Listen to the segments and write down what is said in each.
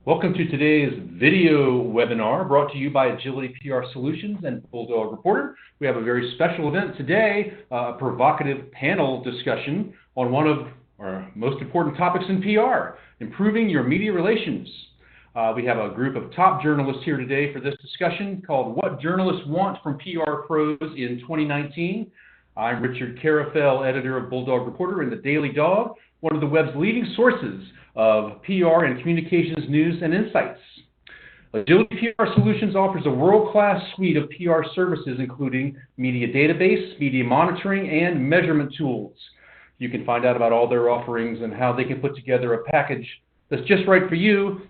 Welcome to today's video webinar brought to you by Agility PR Solutions and Bulldog Reporter. We have a very special event today, a provocative panel discussion on one of our most important topics in PR, improving your media relations. We have a group of top journalists here today for this discussion called What Journalists Want from PR Pros in 2019. I'm Richard Carafel, editor of Bulldog Reporter and the Daily Dog, one of the web's leading sources of PR and communications news and insights. Agility PR Solutions offers a world-class suite of PR services, including media database, media monitoring, and measurement tools. You can find out about all their offerings and how they can put together a package that's just right for you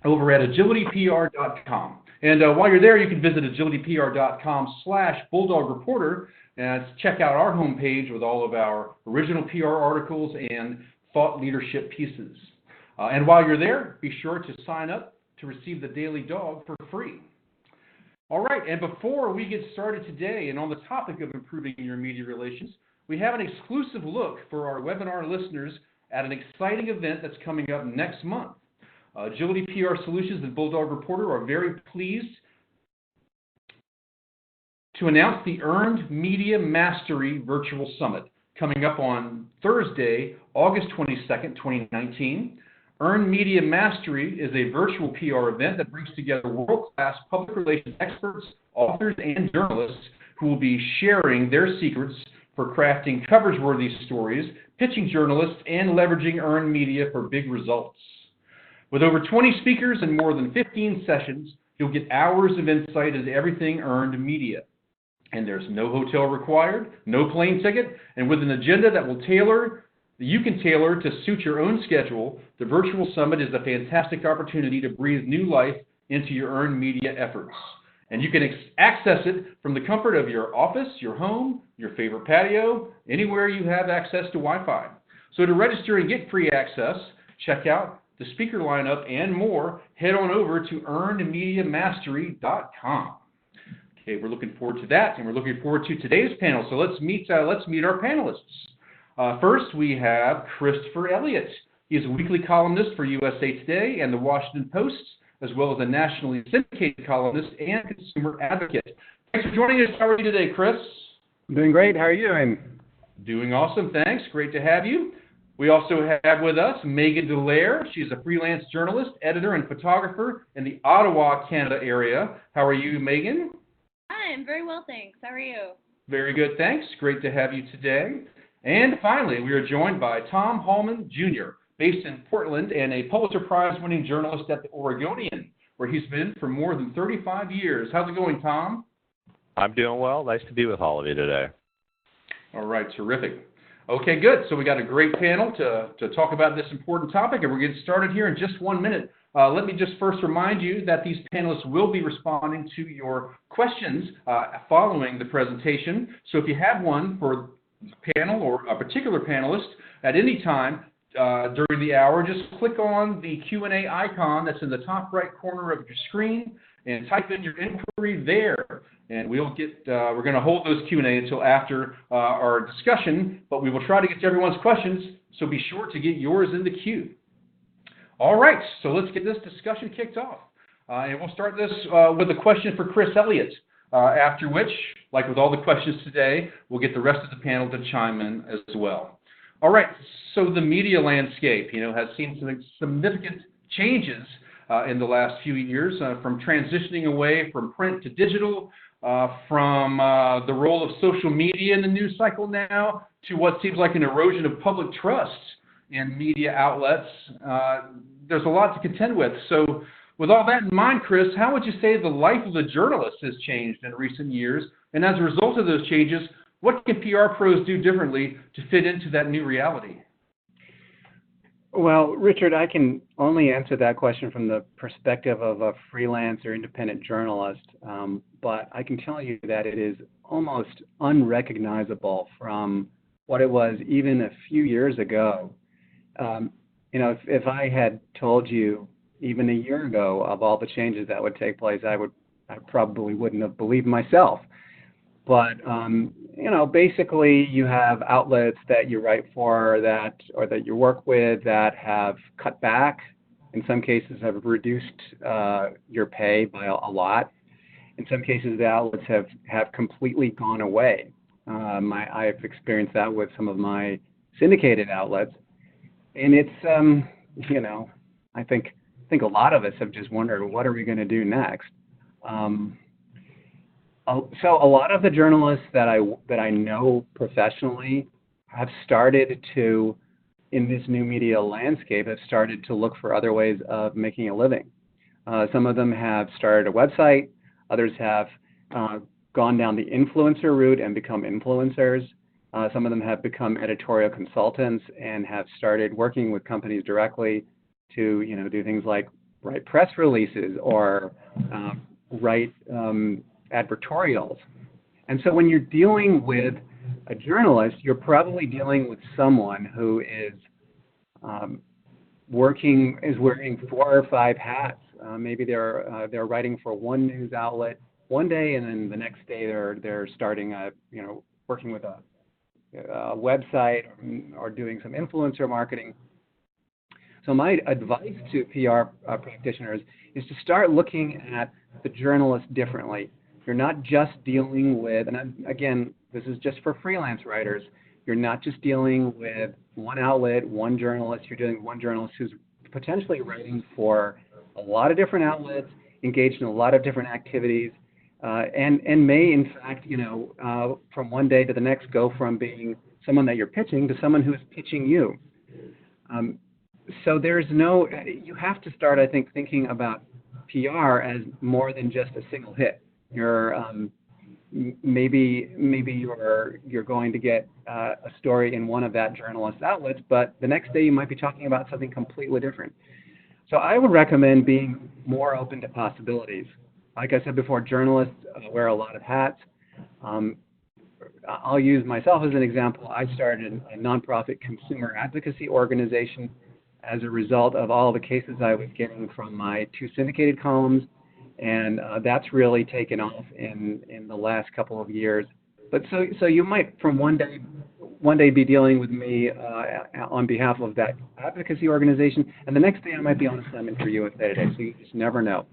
over at agilitypr.com. And while you're there, you can visit agilitypr.com/bulldogreporter and check out our homepage with all of our original PR articles and thought leadership pieces. And while you're there, be sure to sign up to receive the Daily Dog for free. All right, and before we get started today and on the topic of improving your media relations, we have an exclusive look for our webinar listeners at an exciting event that's coming up next month. Agility PR Solutions and Bulldog Reporter are very pleased to announce the Earned Media Mastery Virtual Summit coming up on Thursday, August 22nd, 2019. Earned Media Mastery is a virtual PR event that brings together world-class public relations experts, authors, and journalists who will be sharing their secrets for crafting coverage-worthy stories, pitching journalists, and leveraging earned media for big results. With over 20 speakers and more than 15 sessions, you'll get hours of insight into everything earned media. And there's no hotel required, no plane ticket, and with an agenda that you can tailor to suit your own schedule, the virtual summit is a fantastic opportunity to breathe new life into your earned media efforts. And you can access it from the comfort of your office, your home, your favorite patio, anywhere you have access to Wi-Fi. So to register and get free access, check out the speaker lineup and more, head on over to earnedmediamastery.com. Okay, we're looking forward to that, and we're looking forward to today's panel. So let's meet our panelists. First, we have Christopher Elliott. He's a weekly columnist for USA Today and the Washington Post, as well as a nationally syndicated columnist and consumer advocate. Thanks for joining us. How are you today, Chris? I'm doing great. How are you doing? Doing awesome. Thanks. Great to have you. We also have with us Megan Dallaire. She's a freelance journalist, editor, and photographer in the Ottawa, Canada area. How are you, Megan? Hi, I'm very well, thanks. How are you? Very good, thanks. Great to have you today. And finally, we are joined by Tom Hallman, Jr., based in Portland and a Pulitzer Prize-winning journalist at the Oregonian, where he's been for more than 35 years. How's it going, Tom? I'm doing well. Nice to be with all of you today. All right, terrific. Okay, good. So we got a great panel to talk about this important topic, and we're getting started here in just 1 minute. Let me just first remind you that these panelists will be responding to your questions following the presentation. So if you have one for the panel or a particular panelist at any time during the hour, just click on the Q&A icon that's in the top right corner of your screen and type in your inquiry there. And we're going to hold those Q&A until after our discussion, but we will try to get to everyone's questions, so be sure to get yours in the queue. All right, so let's get this discussion kicked off. And we'll start this with a question for Chris Elliott, after which, like with all the questions today, we'll get the rest of the panel to chime in as well. All right, so the media landscape, has seen some significant changes in the last few years, from transitioning away from print to digital, from the role of social media in the news cycle now to what seems like an erosion of public trust in media outlets. There's a lot to contend with. So with all that in mind, Chris, how would you say the life of the journalist has changed in recent years? And as a result of those changes, what can PR pros do differently to fit into that new reality? Well, Richard, I can only answer that question from the perspective of a freelance or independent journalist, but I can tell you that it is almost unrecognizable from what it was even a few years ago. If I had told you even a year ago of all the changes that would take place, I probably wouldn't have believed myself. But basically, you have outlets that you write for or that you work with that have cut back In some cases, have reduced your pay by a lot. In some cases, the outlets have completely gone away. I've experienced that with some of my syndicated outlets, and it's I think a lot of us have just wondered, what are we going to do next? So a lot of the journalists that I know professionally have started to, in this new media landscape, have started to look for other ways of making a living. Some of them have started a website. Others have gone down the influencer route and become influencers. Some of them have become editorial consultants and have started working with companies directly to, do things like write press releases or write advertorials. And so when you're dealing with a journalist, you're probably dealing with someone who is wearing 4 or 5 hats. Maybe they're writing for one news outlet one day, and then the next day they're starting working with a website or doing some influencer marketing. So my advice to PR practitioners is to start looking at the journalist differently. You're not just dealing with, and again, this is just for freelance writers, you're not just dealing with one outlet, one journalist. You're dealing with one journalist who's potentially writing for a lot of different outlets, engaged in a lot of different activities, and may, in fact, from one day to the next, go from being someone that you're pitching to someone who is pitching you. So you have to start, I think, thinking about PR as more than just a single hit. Maybe you're going to get a story in one of that journalist's outlets, but the next day you might be talking about something completely different. So I would recommend being more open to possibilities. Like I said before, journalists wear a lot of hats. I'll use myself as an example. I started a nonprofit consumer advocacy organization as a result of all the cases I was getting from my 2 syndicated columns, and that's really taken off in the last couple of years. But so you might from one day be dealing with me on behalf of that advocacy organization, and the next day I might be on assignment for USA Today. So you just never know.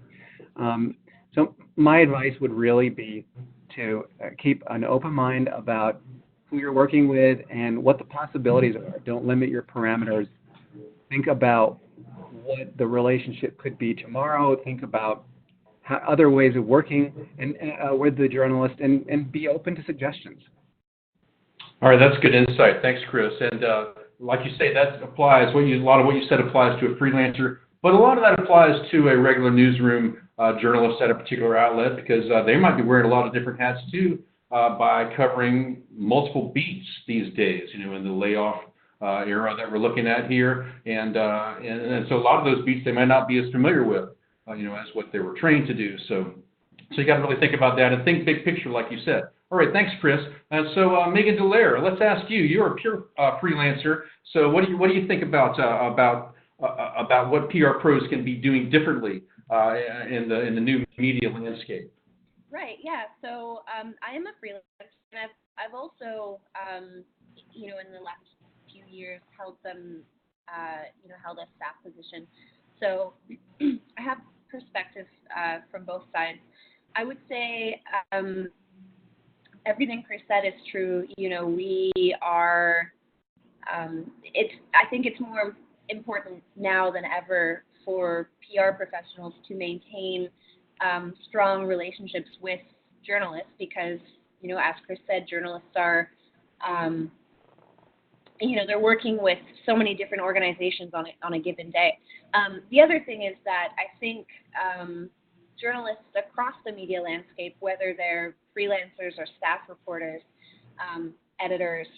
So my advice would really be to keep an open mind about who you're working with and what the possibilities are. Don't limit your parameters. Think about what the relationship could be tomorrow. Think about other ways of working with the journalist, and be open to suggestions. All right, that's good insight. Thanks, Chris. And like you say, that applies. A lot of what you said applies to a freelancer, but a lot of that applies to a regular newsroom journalist at a particular outlet, because they might be wearing a lot of different hats too by covering multiple beats these days. In the layoff era that we're looking at here, and so a lot of those beats they might not be as familiar with. As what they were trained to do. So you got to really think about that and think big picture, like you said. All right, thanks, Chris. So Megan Dallaire, let's ask you. You're a pure freelancer. So what do you think about what PR pros can be doing differently in the new media landscape? Right. Yeah. So I am a freelancer, and I've also in the last few years held held a staff position. So I have perspective from both sides. I would say everything Chris said is true. We are. I think it's more important now than ever for PR professionals to maintain strong relationships with journalists, because as Chris said, journalists are. They're working with so many different organizations on a given day. The other thing is that I think journalists across the media landscape, whether they're freelancers or staff reporters, editors,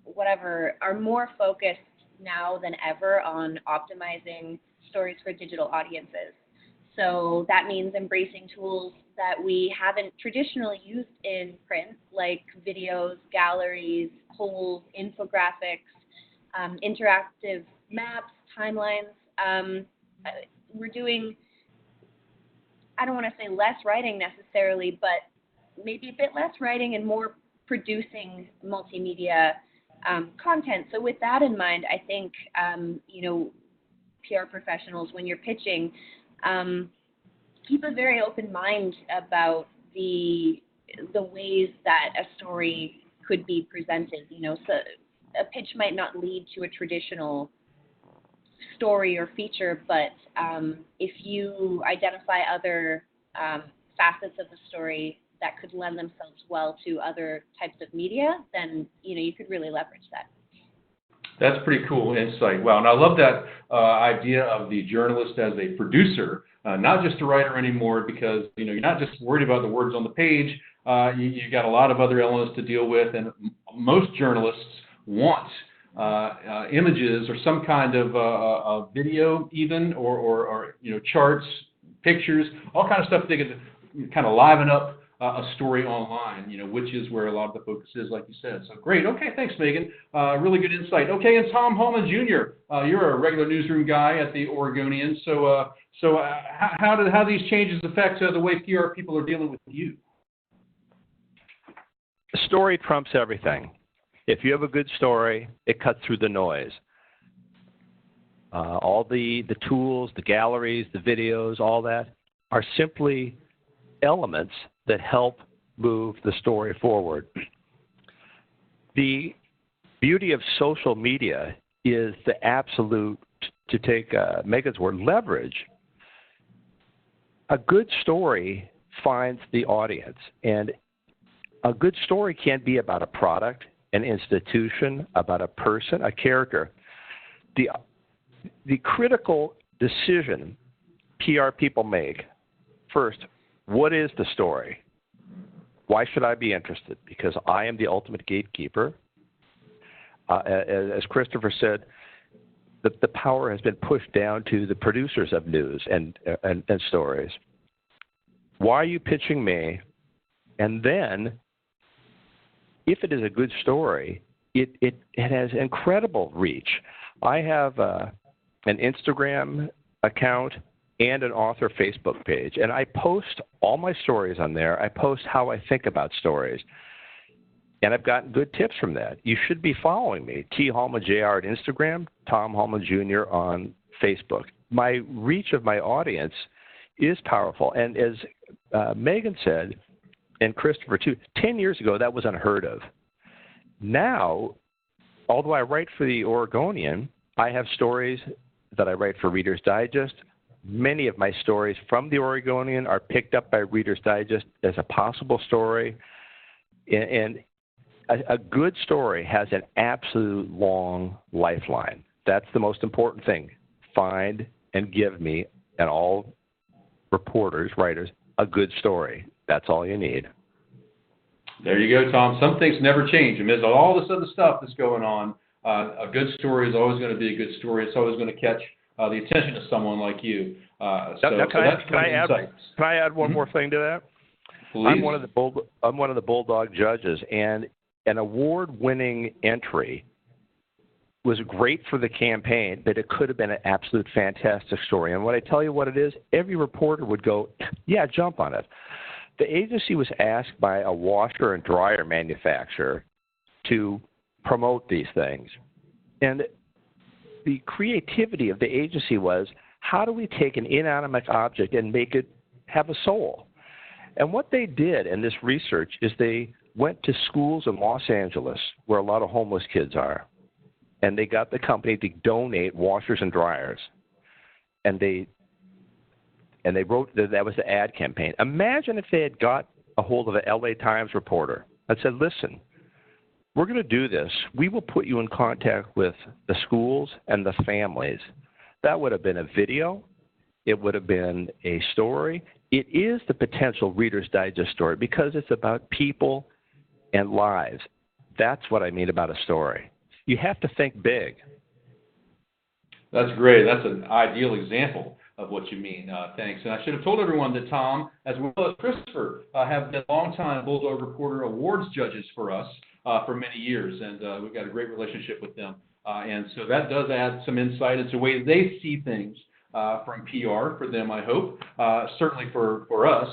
whatever, are more focused now than ever on optimizing stories for digital audiences. So that means embracing tools that we haven't traditionally used in print, like videos, galleries, polls, infographics, interactive maps, timelines. We're doing, I don't want to say less writing necessarily, but maybe a bit less writing and more producing multimedia content. So with that in mind, I think, PR professionals, when you're pitching, keep a very open mind about the ways that a story could be presented. So a pitch might not lead to a traditional story or feature, but if you identify other facets of the story that could lend themselves well to other types of media, then you could really leverage that. That's pretty cool insight. Wow, and I love that idea of the journalist as a producer, not just a writer anymore, because you're not just worried about the words on the page. You got a lot of other elements to deal with, and most journalists want images or some kind of video, even or charts, pictures, all kind of stuff they could kind of liven up a story online, which is where a lot of the focus is, like you said. So great. Okay, thanks, Megan. Really good insight. Okay, and Tom Hallman Jr., you're a regular newsroom guy at the Oregonian. So how do these changes affect the way PR people are dealing with you? Story trumps everything. If you have a good story, it cuts through the noise. All the tools, the galleries, the videos, all that are simply elements that help move the story forward. The beauty of social media is the absolute, to take Megan's word, leverage. A good story finds the audience, and a good story can't be about a product, an institution, about a person, a character. The critical decision PR people make, first, what is the story? Why should I be interested? Because I am the ultimate gatekeeper. As Christopher said, the power has been pushed down to the producers of news and stories. Why are you pitching me? And then, if it is a good story, it has incredible reach. I have an Instagram account and an author Facebook page, and I post all my stories on there. I post how I think about stories, and I've gotten good tips from that. You should be following me, T. Hallman Jr. at Instagram, Tom Hallman Jr. on Facebook. My reach of my audience is powerful, and as Megan said, and Christopher too, 10 years ago that was unheard of. Now, although I write for the Oregonian, I have stories that I write for Reader's Digest. Many of my stories from the Oregonian are picked up by Reader's Digest as a possible story. And a good story has an absolute long lifeline. That's the most important thing. Find and give me, and all reporters, writers, a good story. That's all you need. There you go, Tom. Some things never change. Amidst all this other stuff that's going on, a good story is always going to be a good story. It's always going to catch the attention of someone like you. Can I add one more thing to that? Please. I'm one of the Bulldog judges, and an award-winning entry was great for the campaign, but it could have been an absolute fantastic story. And when I tell you what it is, every reporter would go, yeah, jump on it. The agency was asked by a washer and dryer manufacturer to promote these things. And the creativity of the agency was, how do we take an inanimate object and make it have a soul? And what they did in this research is they went to schools in Los Angeles, where a lot of homeless kids are, and they got the company to donate washers and dryers. And they wrote that was the ad campaign. Imagine if they had got a hold of an LA Times reporter and said, listen, we're going to do this. We will put you in contact with the schools and the families. That would have been a video. It would have been a story. It is the potential Reader's Digest story because it's about people and lives. That's what I mean about a story. You have to think big. That's great. That's an ideal example of what you mean. Thanks. And I should have told everyone that Tom, as well as Christopher, have been longtime Bulldog Reporter Awards judges for us for many years, and we've got a great relationship with them. And so that does add some insight into the way they see things from PR for them, I hope, certainly for us.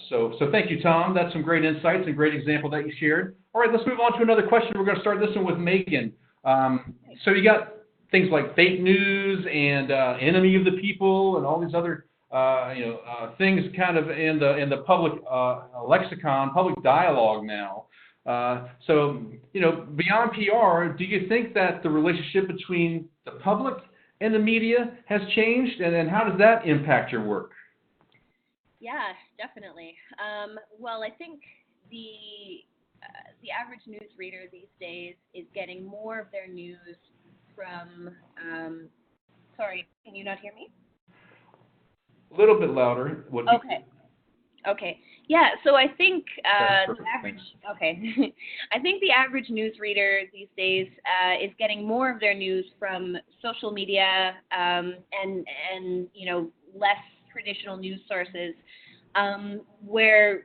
So thank you, Tom. That's some great insights and great example that you shared. All right, let's move on to another question. We're going to start this one with Megan. So you got things like fake news and enemy of the people and all these other things kind of in the public lexicon, public dialogue now. So, beyond PR, do you think that the relationship between the public and the media has changed, and then how does that impact your work? Yeah, definitely. Well, I think the average news reader these days is getting more of their news from. Sorry, can you not hear me? A little bit louder. Okay. Yeah. So I think That's the perfect. average. Okay. I think the average news reader these days is getting more of their news from social media and less traditional news sources, where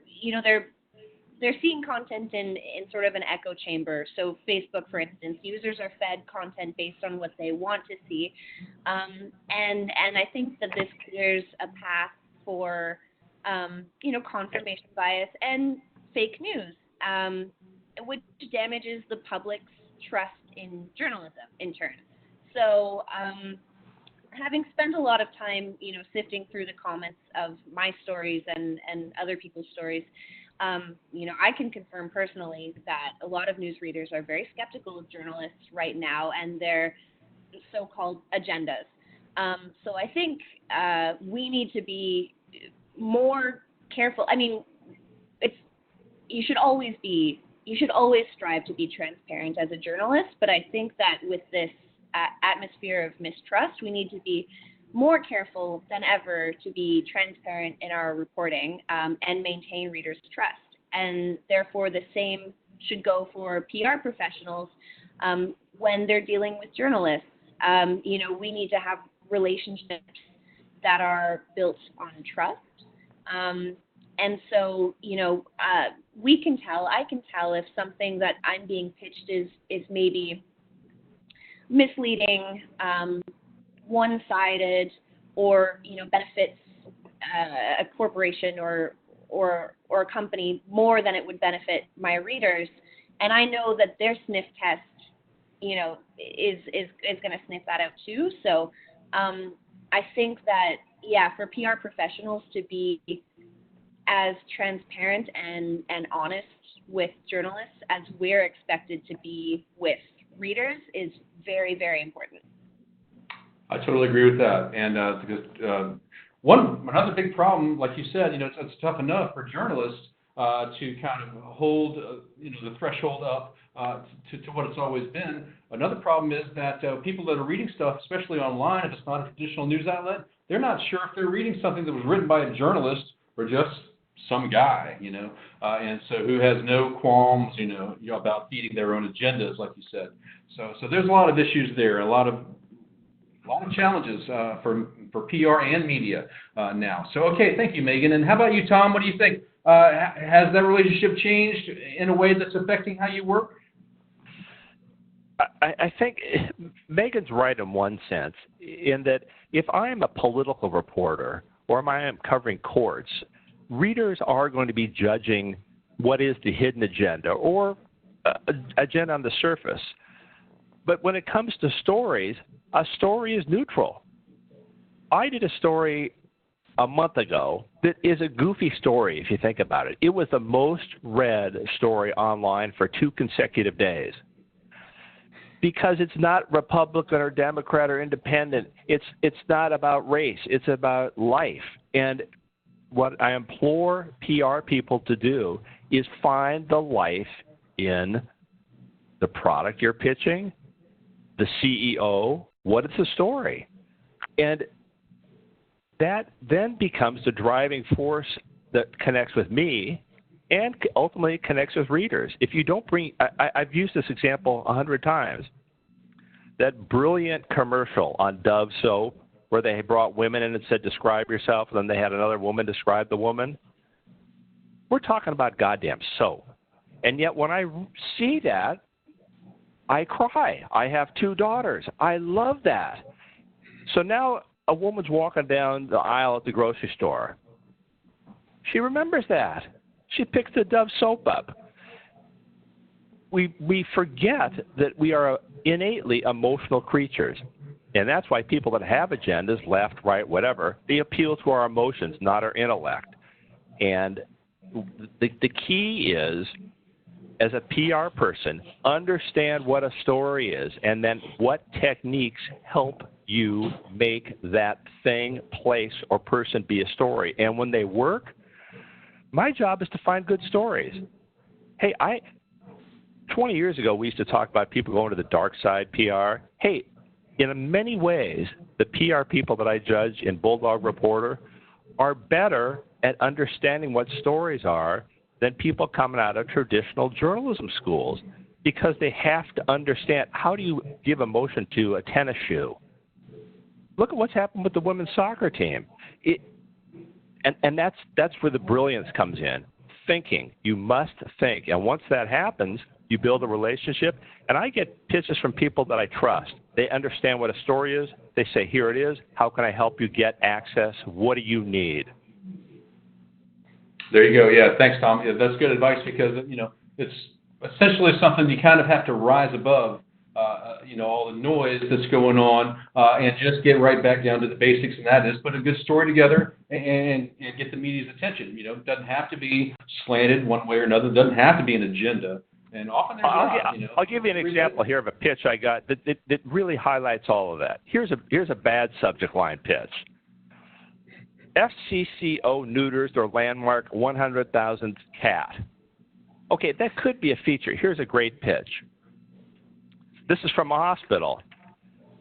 they're seeing content in sort of an echo chamber. So Facebook, for instance, users are fed content based on what they want to see, and I think that this clears a path for confirmation bias and fake news, which damages the public's trust in journalism in turn. So, having spent a lot of time, sifting through the comments of my stories and other people's stories, I can confirm personally that a lot of news readers are very skeptical of journalists right now and their so-called agendas. So I think we need to be more careful. I mean, you should always strive to be transparent as a journalist, but I think that with this atmosphere of mistrust, we need to be more careful than ever to be transparent in our reporting and maintain readers' trust. And therefore, the same should go for PR professionals when they're dealing with journalists. We need to have relationships that are built on trust. And so, I can tell if something that I'm being pitched is maybe misleading, one-sided, or benefits a corporation or a company more than it would benefit my readers, and I know that their sniff test, is going to sniff that out too. So I think that for PR professionals to be as transparent and honest with journalists as we're expected to be with readers is very, very important. I totally agree with that. And because another big problem, like you said, it's tough enough for journalists to kind of hold, the threshold up to what it's always been. Another problem is that people that are reading stuff, especially online, if it's not a traditional news outlet, they're not sure if they're reading something that was written by a journalist or just some guy, and so who has no qualms, about feeding their own agendas, like you said. So there's a lot of issues there, a lot of challenges for PR and media now. So, okay, thank you, Megan. And how about you, Tom? What do you think? Has that relationship changed in a way that's affecting how you work? I think Megan's right in one sense, in that if I'm a political reporter or I am covering courts, readers are going to be judging what is the hidden agenda or agenda on the surface. But when it comes to stories, a story is neutral. I did a story a month ago that is a goofy story if you think about it. It was the most read story online for 2 consecutive days. Because it's not Republican or Democrat or independent. It's not about race. It's about life. And what I implore PR people to do is find the life in the product you're pitching, the CEO, what is the story? And that then becomes the driving force that connects with me and ultimately connects with readers. If you don't bring, I've used this example 100 times, that brilliant commercial on Dove soap where they brought women in and said, describe yourself, and then they had another woman describe the woman. We're talking about goddamn soap. And yet when I see that, I cry. I have 2 daughters. I love that. So now a woman's walking down the aisle at the grocery store. She remembers that. She picks the Dove soap up. we forget that we are innately emotional creatures. And that's why people that have agendas, left, right, whatever, they appeal to our emotions, not our intellect. And the key is, as a PR person, understand what a story is and then what techniques help you make that thing, place, or person be a story. And when they work, my job is to find good stories. Hey, 20 years ago, we used to talk about people going to the dark side PR. Hey, in many ways, the PR people that I judge in Bulldog Reporter are better at understanding what stories are than people coming out of traditional journalism schools, because they have to understand, how do you give emotion to a tennis shoe? Look at what's happened with the women's soccer team. And that's where the brilliance comes in. Thinking. You must think. And once that happens, you build a relationship. And I get pitches from people that I trust. They understand what a story is. They say, here it is. How can I help you get access? What do you need? There you go. Yeah, thanks, Tom. Yeah, that's good advice, because it's essentially something you kind of have to rise above, all the noise that's going on, and just get right back down to the basics, and that is put a good story together and get the media's attention. It doesn't have to be slanted one way or another. It doesn't have to be an agenda. And often there's I'll give you an example here of a pitch I got that really highlights all of that. Here's a bad subject line pitch. FCCO neuters their landmark 100,000th cat. Okay, that could be a feature. Here's a great pitch. This is from a hospital.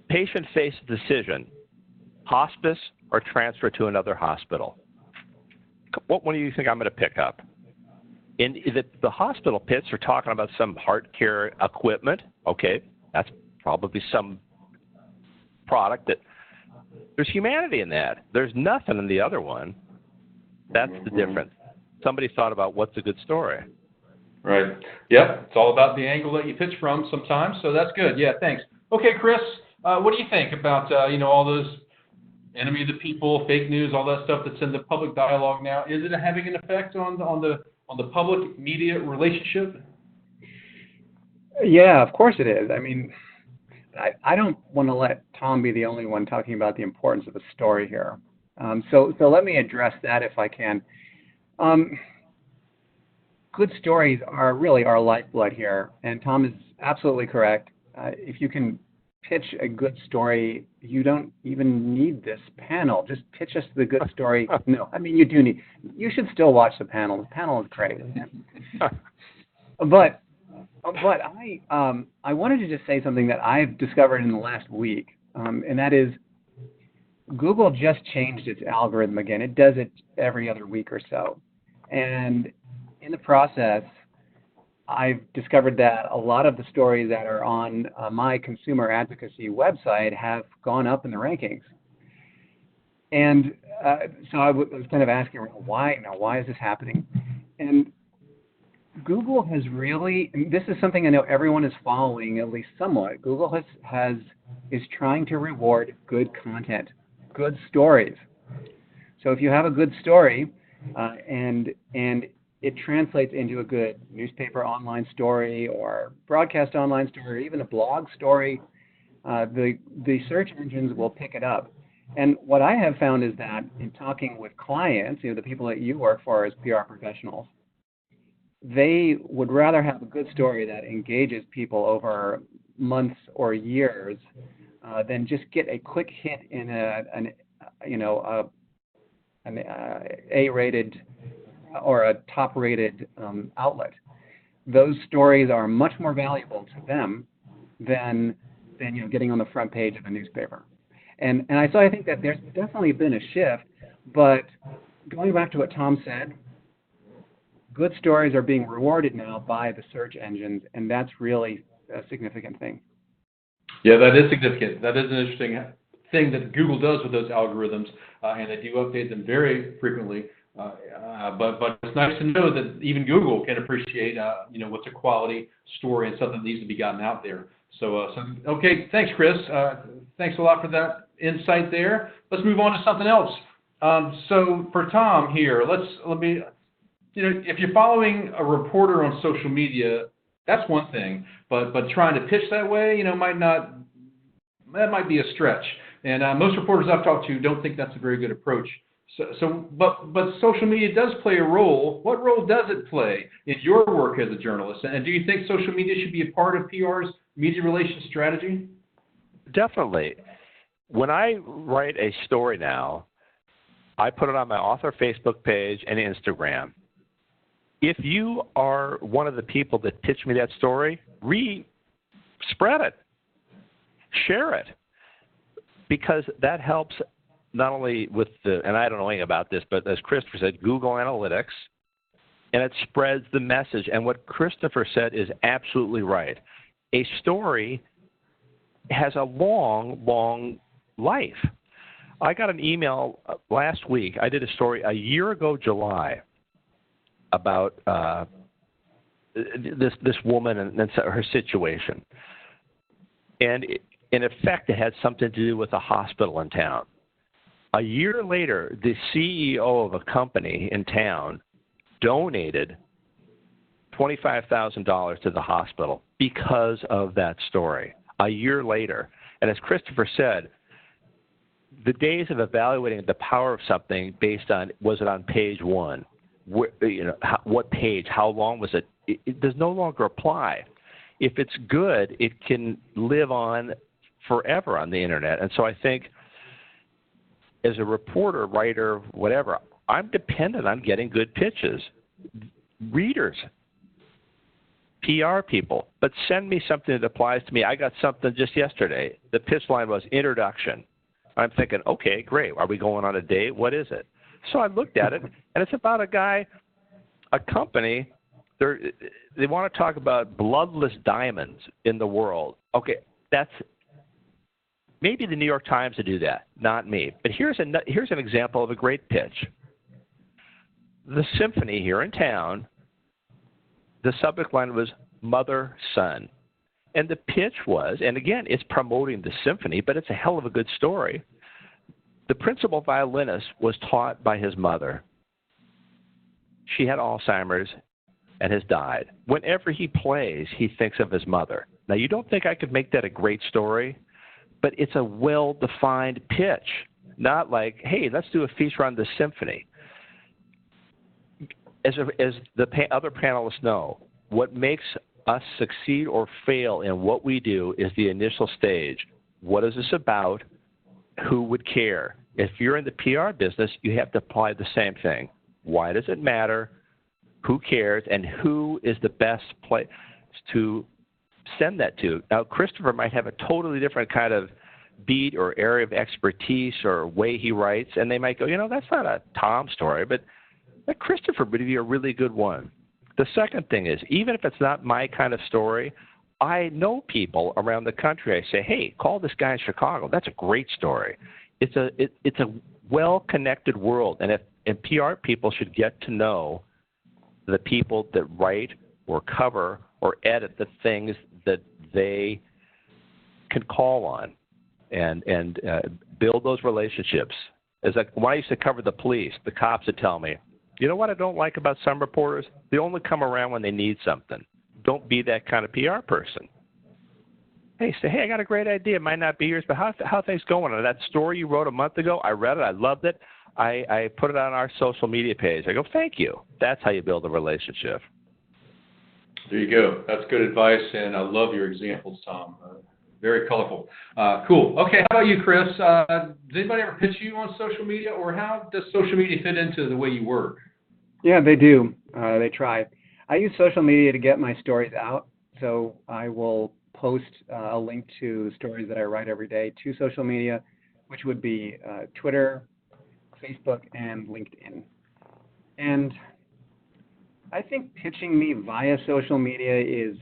Patient faces decision: hospice or transfer to another hospital. What one do you think I'm going to pick up? In the hospital pitch, are talking about some heart care equipment. Okay, that's probably some product that there's humanity in that. There's nothing in the other one. That's the difference. Somebody thought about what's a good story. Right. Yep. It's all about the angle that you pitch from sometimes. So that's good. Yeah. Thanks. Okay, Chris. What do you think about all those enemy of the people, fake news, all that stuff that's in the public dialogue now? Is it having an effect on the public media relationship? Yeah, of course it is. I mean, I don't want to let Tom be the only one talking about the importance of a story here. So let me address that if I can. Good stories are really our lifeblood here, and Tom is absolutely correct. If you can pitch a good story, you don't even need this panel. Just pitch us the good story. No, I mean, you should still watch the panel. The panel is great. But I wanted to just say something that I've discovered in the last week, and that is Google just changed its algorithm again. It does it every other week or so. And in the process, I've discovered that a lot of the stories that are on my consumer advocacy website have gone up in the rankings. And so I was kind of asking, why is this happening? And Google has really, and this is something I know everyone is following, at least somewhat. Google is trying to reward good content, good stories. So if you have a good story, and it translates into a good newspaper online story or broadcast online story, or even a blog story, the search engines will pick it up. And what I have found is that in talking with clients, the people that you work for as PR professionals, they would rather have a good story that engages people over months or years than just get a quick hit in an A-rated or a top-rated outlet. Those stories are much more valuable to them than getting on the front page of a newspaper. And I think that there's definitely been a shift, but going back to what Tom said, good stories are being rewarded now by the search engines, and that's really a significant thing. Yeah, that is significant. That is an interesting thing that Google does with those algorithms, and they do update them very frequently. But it's nice to know that even Google can appreciate, what's a quality story and something that needs to be gotten out there. So okay, thanks, Chris. Thanks a lot for that insight there. Let's move on to something else. So for Tom here, let me, if you're following a reporter on social media, that's one thing. But trying to pitch that way, that might be a stretch. And most reporters I've talked to don't think that's a very good approach. But social media does play a role. What role does it play in your work as a journalist? And do you think social media should be a part of PR's media relations strategy? Definitely. When I write a story now, I put it on my author Facebook page and Instagram. If you are one of the people that pitch me that story, spread it, share it, because that helps not only with and I don't know anything about this, but as Christopher said, Google Analytics, and it spreads the message. And what Christopher said is absolutely right. A story has a long, long life. I got an email last week. I did a story a year ago, July, about this woman and her situation. And in effect, it had something to do with a hospital in town. A year later, the CEO of a company in town donated $25,000 to the hospital because of that story. A year later. And as Christopher said, the days of evaluating the power of something based on, was it on page one? What page? How long was it? It does no longer apply. If it's good, it can live on forever on the internet. And so I think as a reporter, writer, whatever, I'm dependent on getting good pitches. Readers, PR people, but send me something that applies to me. I got something just yesterday. The pitch line was introduction. I'm thinking, okay, great. Are we going on a date? What is it? So I looked at it, and it's about a company. They want to talk about bloodless diamonds in the world. Okay, that's maybe the New York Times to do that, not me. But here's an example of a great pitch. The symphony here in town, the subject line was mother, son. And the pitch was, and again, it's promoting the symphony, but it's a hell of a good story. The principal violinist was taught by his mother. She had Alzheimer's and has died. Whenever he plays, he thinks of his mother. Now, you don't think I could make that a great story? But it's a well-defined pitch, not like, hey, let's do a feature on the symphony. As the other panelists know, what makes us succeed or fail in what we do is the initial stage. What is this about? Who would care? If you're in the PR business, you have to apply the same thing. Why does it matter? Who cares? And who is the best place to send that to? Now, Christopher might have a totally different kind of beat or area of expertise or way he writes, and they might go, that's not a Tom story, but Christopher would be a really good one. The second thing is, even if it's not my kind of story, I know people around the country. I say, hey, call this guy in Chicago. That's a great story. It's a well-connected world, and PR people should get to know the people that write or cover or edit the things that they can call on and build those relationships. As when I used to cover the police, the cops would tell me, you know what I don't like about some reporters? They only come around when they need something. Don't be that kind of PR person. Hey, say, hey, I got a great idea. It might not be yours, but how are things going? And that story you wrote a month ago, I read it. I loved it. I put it on our social media page. I go, thank you. That's how you build a relationship. There you go. That's good advice, and I love your examples, Tom. Very colorful. Cool. Okay, how about you, Chris? Does anybody ever pitch you on social media, or how does social media fit into the way you work? Yeah, they do. They try. I use social media to get my stories out, so I will post a link to stories that I write every day to social media, which would be Twitter, Facebook, and LinkedIn. And I think pitching me via social media is,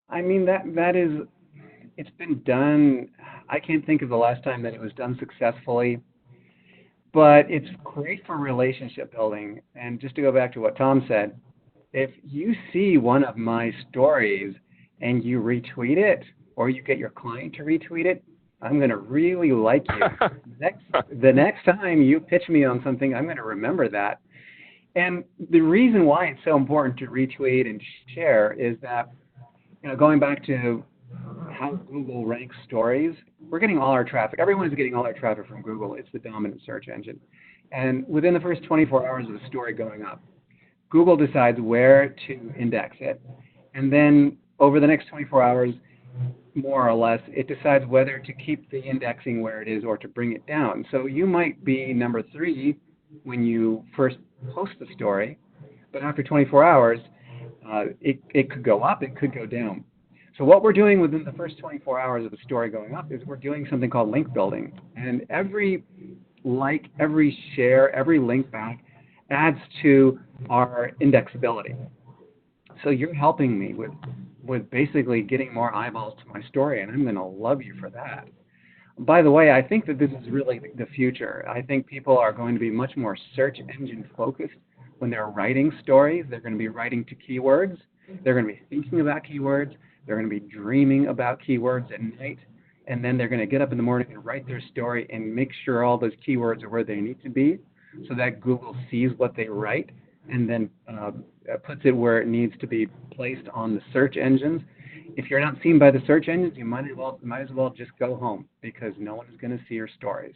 that is, it's been done. I can't think of the last time that it was done successfully, but it's great for relationship building. And just to go back to what Tom said, if you see one of my stories and you retweet it, or you get your client to retweet it, I'm going to really like you. The next time you pitch me on something, I'm going to remember that. And the reason why it's so important to retweet and share is that, going back to how Google ranks stories, we're getting all our traffic. Everyone is getting all our traffic from Google. It's the dominant search engine. And within the first 24 hours of the story going up, Google decides where to index it. And then over the next 24 hours, more or less, it decides whether to keep the indexing where it is or to bring it down. So you might be number 3 when you first post the story, but after 24 hours, it could go up, it could go down. So what we're doing within the first 24 hours of the story going up is we're doing something called link building. And every like, every share, every link back adds to our indexability. So you're helping me with basically getting more eyeballs to my story, and I'm going to love you for that. By the way, I think that this is really the future. I think people are going to be much more search engine focused when they're writing stories. They're going to be writing to keywords. They're going to be thinking about keywords. They're going to be dreaming about keywords at night. And then they're going to get up in the morning and write their story and make sure all those keywords are where they need to be so that Google sees what they write and then puts it where it needs to be placed on the search engines. If you're not seen by the search engines, you might as well just go home because no one is going to see your stories.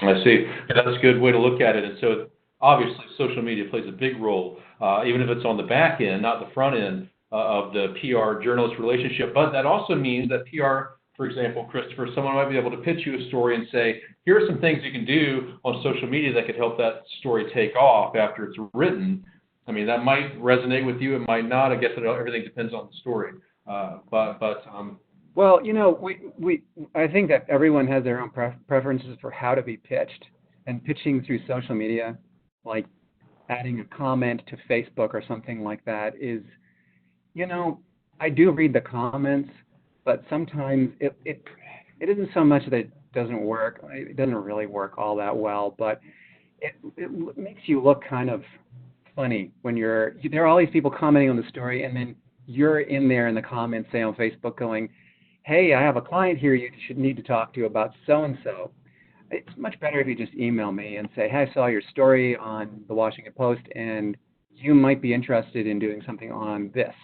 I see. And that's a good way to look at it. And so obviously social media plays a big role, even if it's on the back end, not the front end of the PR journalist relationship. But that also means that PR, for example, Christopher, someone might be able to pitch you a story and say, here are some things you can do on social media that could help that story take off after it's written. I mean, that might resonate with you. It might not. I guess everything depends on the story. Well, I think that everyone has their own preferences for how to be pitched, and pitching through social media, like adding a comment to Facebook or something like that, is, I do read the comments, but sometimes it isn't so much that it doesn't work. It doesn't really work all that well, but it makes you look kind of funny when there are all these people commenting on the story, and then you're in there in the comments, say on Facebook, going, hey, I have a client here you should need to talk to about so-and-so. It's much better if you just email me and say, hey, I saw your story on the Washington Post, and you might be interested in doing something on this,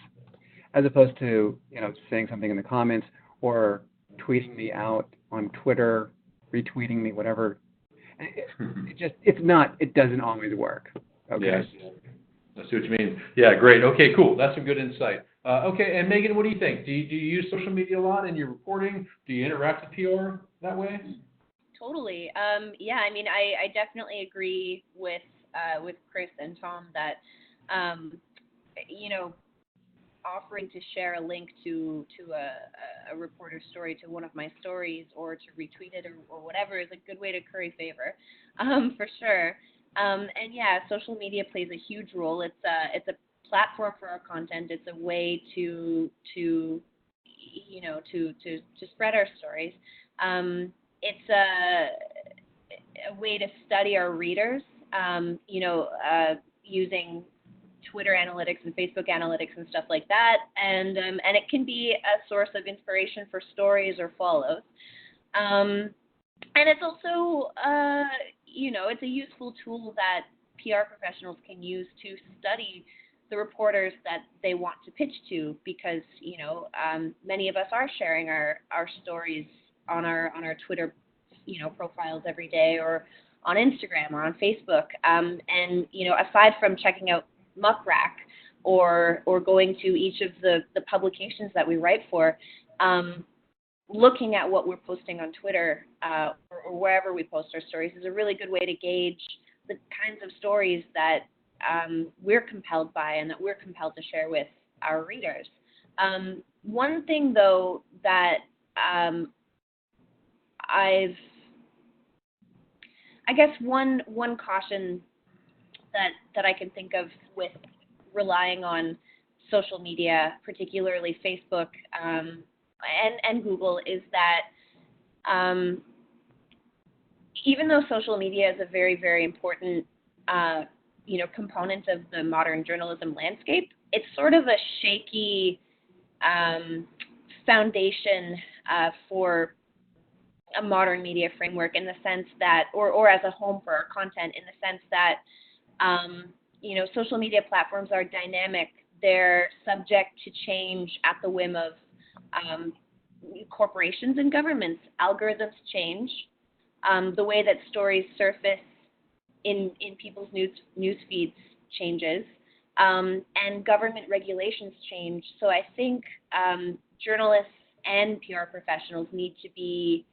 as opposed to, saying something in the comments or tweeting me out on Twitter, retweeting me, whatever. It doesn't always work. Okay. Yes. I see what you mean. Yeah, great. Okay, cool. That's some good insight. Okay, and Megan, what do you think? Do you use social media a lot in your reporting? Do you interact with PR that way? Totally. Yeah, I mean, I definitely agree with Chris and Tom that, offering to share a link to a reporter's story, to one of my stories, or to retweet it or whatever is a good way to curry favor, for sure. And yeah, social media plays a huge role. It's a platform for our content. It's a way to spread our stories. It's a way to study our readers. Using Twitter analytics and Facebook analytics and stuff like that, and it can be a source of inspiration for stories or follows. And it's also, it's a useful tool that PR professionals can use to study the reporters that they want to pitch to, because, many of us are sharing our stories on our Twitter, profiles every day, or on Instagram or on Facebook. And, aside from checking out Muck Rack or going to each of the publications that we write for, looking at what we're posting on Twitter or wherever we post our stories is a really good way to gauge the kinds of stories that we're compelled by and that we're compelled to share with our readers. One thing, though, that one caution that I can think of with relying on social media, particularly Facebook and Google, is that even though social media is a very, very important component of the modern journalism landscape, it's sort of a shaky foundation for a modern media framework, in the sense that, or as a home for our content, in the sense that Social media platforms are dynamic. They're subject to change at the whim of corporations and governments. Algorithms change. The way that stories surface in people's news feeds changes. And government regulations change. So I think journalists and PR professionals need to be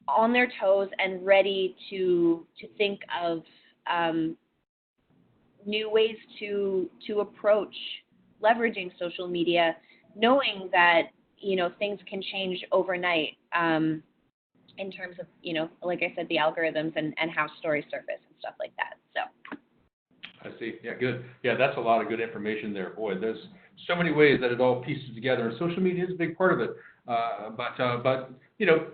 on their toes and ready to think of new ways to approach leveraging social media, knowing that things can change overnight in terms of like I said, the algorithms and how stories surface and stuff like that. So. I see. Yeah, good. Yeah, that's a lot of good information there. Boy, there's so many ways that it all pieces together, and social media is a big part of it. But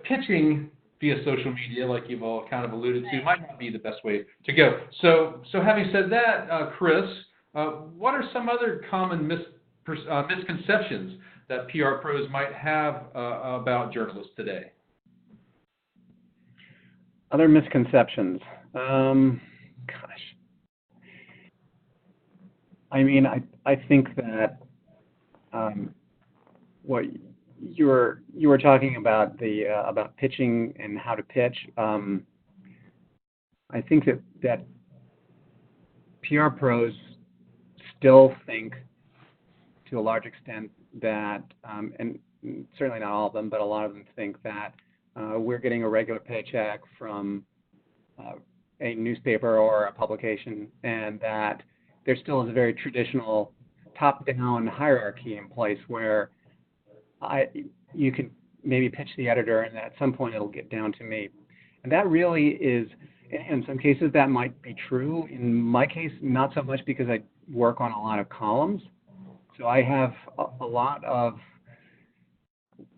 pitching via social media, like you've all kind of alluded to, might not be the best way to go. So having said that, Chris, what are some other common misconceptions that PR pros might have about journalists today? Other misconceptions. I mean, I think that what you were talking about about pitching and how to pitch. I think that PR pros still think, to a large extent, that and certainly not all of them, but a lot of them think that we're getting a regular paycheck from a newspaper or a publication, and that there still is a very traditional top-down hierarchy in place where you can maybe pitch the editor, and at some point it'll get down to me. And that really is, in some cases, that might be true. In my case, not so much, because I work on a lot of columns. So I have a lot of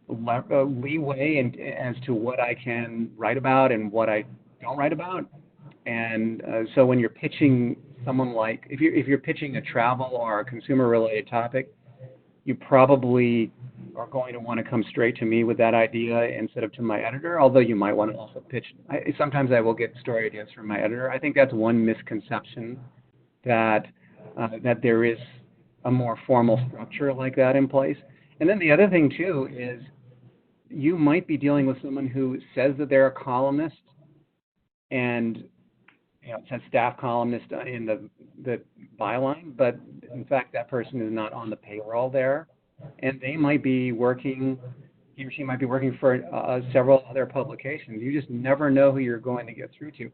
leeway as to what I can write about and what I don't write about. And so when you're pitching someone, like if you're pitching a travel or a consumer-related topic, you probably are going to want to come straight to me with that idea instead of to my editor, although you might want to also pitch. Sometimes I will get story ideas from my editor. I think that's one misconception, that there is a more formal structure like that in place. And then the other thing, too, is you might be dealing with someone who says that they're a columnist, and it says staff columnist in the byline, but in fact that person is not on the payroll there, and they might be working, he or she might be working for several other publications. You just never know who you're going to get through to.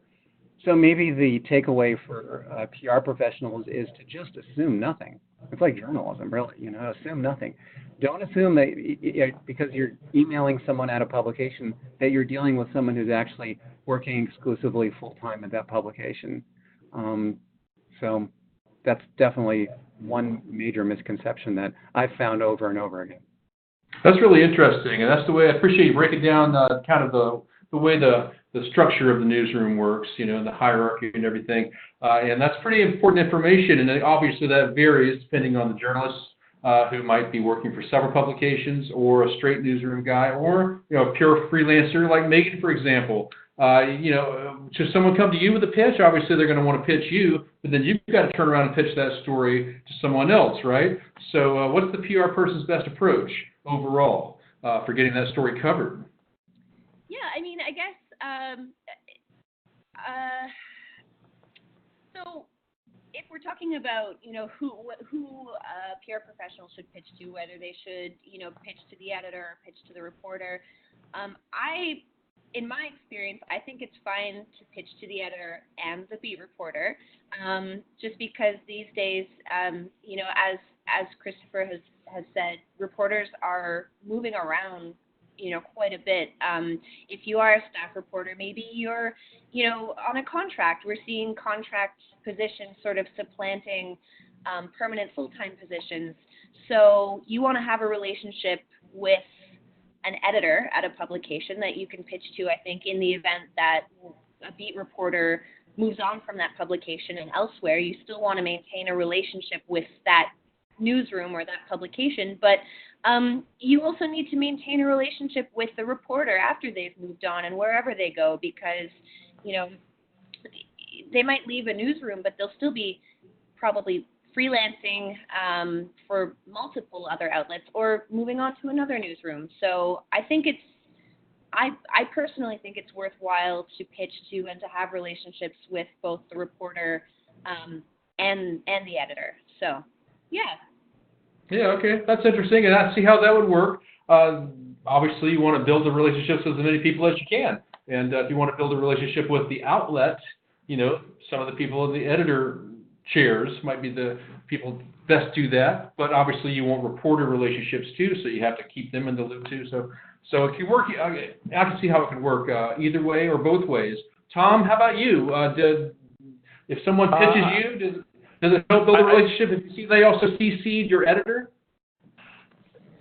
So maybe the takeaway for PR professionals is to just assume nothing. It's like journalism, really. Assume nothing. Don't assume that because you're emailing someone at a publication that you're dealing with someone who's actually working exclusively full-time at that publication. So that's definitely one major misconception that I've found over and over again. That's really interesting, and that's the way I appreciate you breaking down kind of the way the structure of the newsroom works, and the hierarchy and everything. And that's pretty important information, and obviously that varies depending on the journalist who might be working for several publications, or a straight newsroom guy, or a pure freelancer like Megan, for example. Should someone come to you with a pitch, obviously they're going to want to pitch you, but then you've got to turn around and pitch that story to someone else, right? So what's the PR person's best approach overall for getting that story covered? Yeah, I mean, I guess, so if we're talking about, who PR professionals should pitch to, whether they should, pitch to the editor or pitch to the reporter, in my experience, I think it's fine to pitch to the editor and the beat reporter, just because these days, as Christopher has said, reporters are moving around, quite a bit. If you are a staff reporter, maybe you're, on a contract. We're seeing contract positions sort of supplanting permanent full-time positions. So you want to have a relationship with an editor at a publication that you can pitch to, I think, in the event that a beat reporter moves on from that publication and elsewhere. You still want to maintain a relationship with that newsroom or that publication, but you also need to maintain a relationship with the reporter after they've moved on and wherever they go, because they might leave a newsroom, but they'll still be probably freelancing for multiple other outlets or moving on to another newsroom. So I think I personally think it's worthwhile to pitch to and to have relationships with both the reporter and the editor. So, yeah. Yeah, okay, that's interesting, and I see how that would work. Obviously, you want to build the relationships with as many people as you can, and if you want to build a relationship with the outlet, some of the people in the editor chairs might be the people best do that, but obviously you want reporter relationships too, so you have to keep them in the loop too. So it can work. I can see how it can work either way or both ways. Tom, how about you? If someone pitches you, does it help build a relationship if you see they also CC'd your editor?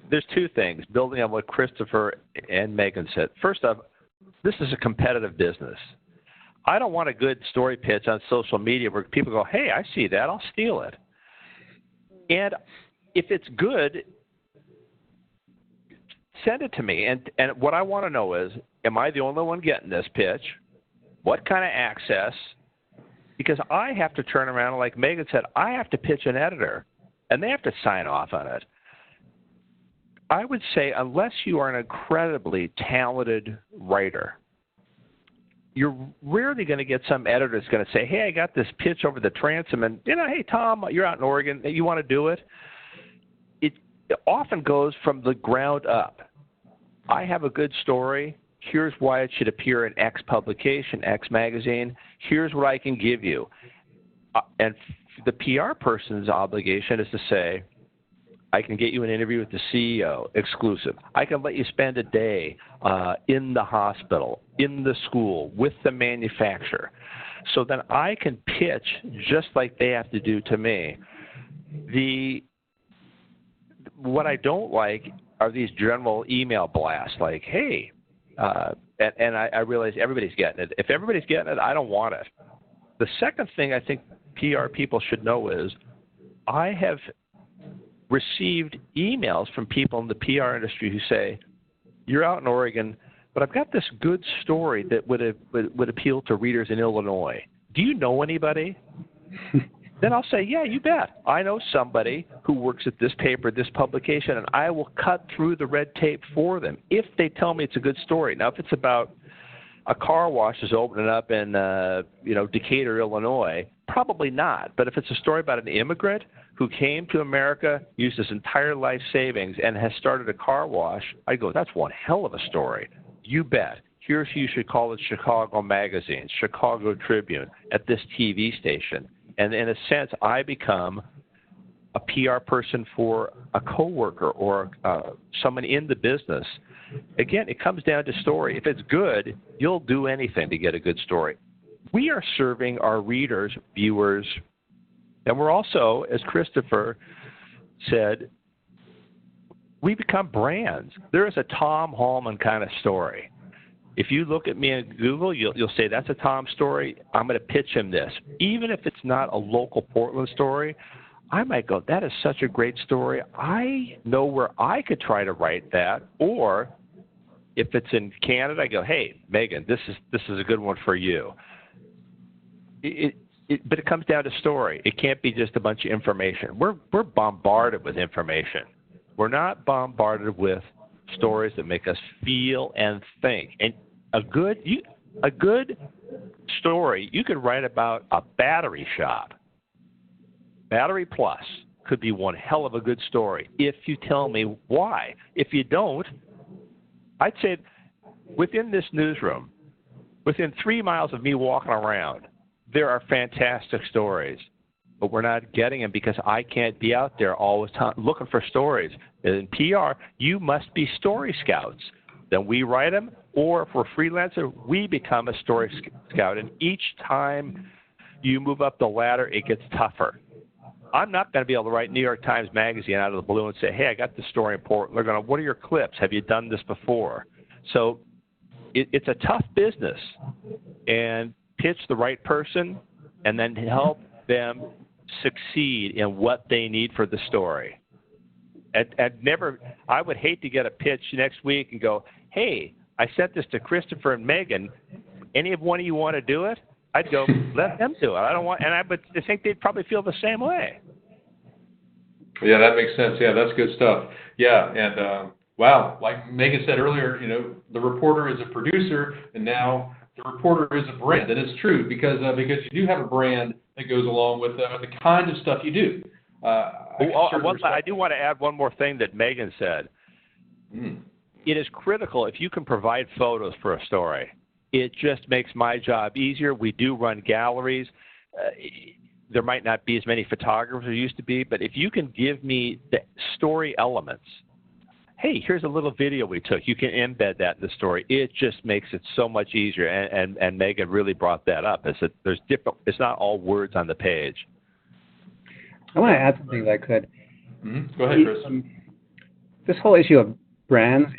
There's two things, building on what Christopher and Megan said. First off, this is a competitive business. I don't want a good story pitch on social media where people go, hey, I see that, I'll steal it. And if it's good, send it to me. And what I want to know is, am I the only one getting this pitch? What kind of access? Because I have to turn around, like Megan said, I have to pitch an editor, and they have to sign off on it. I would say unless you are an incredibly talented writer, you're rarely going to get some editor that's going to say, hey, I got this pitch over the transom, and, hey, Tom, you're out in Oregon. You want to do it? It often goes from the ground up. I have a good story. Here's why it should appear in X publication, X magazine. Here's what I can give you. And the PR person's obligation is to say, I can get you an interview with the CEO, exclusive. I can let you spend a day in the hospital, in the school, with the manufacturer. So then I can pitch just like they have to do to me. What I don't like are these general email blasts like, hey, and I realize everybody's getting it. If everybody's getting it, I don't want it. The second thing I think PR people should know is I have received emails from people in the PR industry who say, you're out in Oregon, but I've got this good story that would appeal to readers in Illinois. Do you know anybody? Then I'll say, yeah, you bet. I know somebody who works at this paper, this publication, and I will cut through the red tape for them if they tell me it's a good story. Now, if it's about a car wash is opening up in, Decatur, Illinois, probably not. But if it's a story about an immigrant who came to America, used his entire life savings, and has started a car wash, I go, that's one hell of a story. You bet. Here's who you should call it: Chicago Magazine, Chicago Tribune, at this TV station. And in a sense, I become a PR person for a coworker or someone in the business. Again, it comes down to story. If it's good, you'll do anything to get a good story. We are serving our readers, viewers, and we're also, as Christopher said, we become brands. There is a Tom Hallman kind of story. If you look at me in Google, you'll say, that's a Tom story. I'm going to pitch him this. Even if it's not a local Portland story, I might go, that is such a great story. I know where I could try to write that. Or if it's in Canada, I go, hey, Megan, this is a good one for you. But it comes down to story. It can't be just a bunch of information. We're bombarded with information. We're not bombarded with stories that make us feel and think. And a good story, you could write about a battery shop. Battery Plus could be one hell of a good story if you tell me why. If you don't, I'd say within this newsroom, within 3 miles of me walking around, there are fantastic stories, but we're not getting them because I can't be out there all the time looking for stories. In PR, you must be story scouts. Then we write them, or if we're freelancer, we become a story scout. And each time you move up the ladder, it gets tougher. I'm not going to be able to write New York Times Magazine out of the blue and say, hey, I got this story in Portland. They're going to, what are your clips? Have you done this before? So it's a tough business. And pitch the right person and then help them succeed in what they need for the story. I would hate to get a pitch next week and go, hey, I sent this to Christopher and Megan. Any of one of you want to do it? I'd go, let them do it. I don't want, and I would think they'd probably feel the same way. Yeah, that makes sense. Yeah, that's good stuff. Yeah, and wow, like Megan said earlier, the reporter is a producer, and now the reporter is a brand. And it's true because you do have a brand that goes along with the kind of stuff you do. I do want to add one more thing that Megan said. It is critical if you can provide photos for a story. It just makes my job easier. We do run galleries. There might not be as many photographers as there used to be, but if you can give me the story elements, hey, here's a little video we took. You can embed that in the story. It just makes it so much easier. And Megan really brought that up. Is that there's different. It's not all words on the page. I want to add something if I could. Go ahead, Chris. This whole issue of brands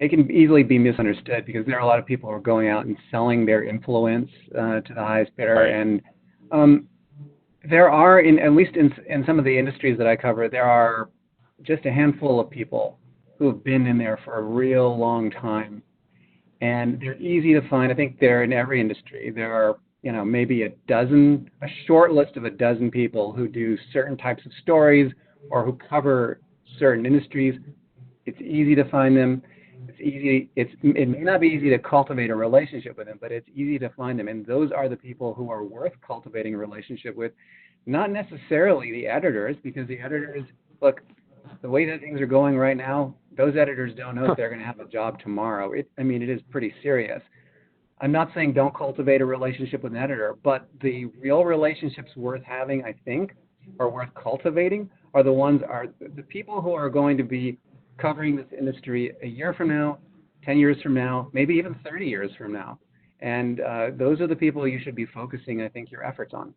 it can easily be misunderstood because there are a lot of people who are going out and selling their influence to the highest bidder. Right. And there are, at least in some of the industries that I cover, there are just a handful of people who have been in there for a real long time. And they're easy to find. I think they're in every industry. There are, maybe a short list of a dozen people who do certain types of stories or who cover certain industries. It's easy to find them. It may not be easy to cultivate a relationship with them, but it's easy to find them. And those are the people who are worth cultivating a relationship with, not necessarily the editors, because the editors, look, the way that things are going right now, those editors don't know if they're going to have a job tomorrow. It is pretty serious. I'm not saying don't cultivate a relationship with an editor, but the real relationships worth having, I think, or worth cultivating are the people who are going to be covering this industry a year from now, 10 years from now, maybe even 30 years from now. And those are the people you should be focusing, I think, your efforts on.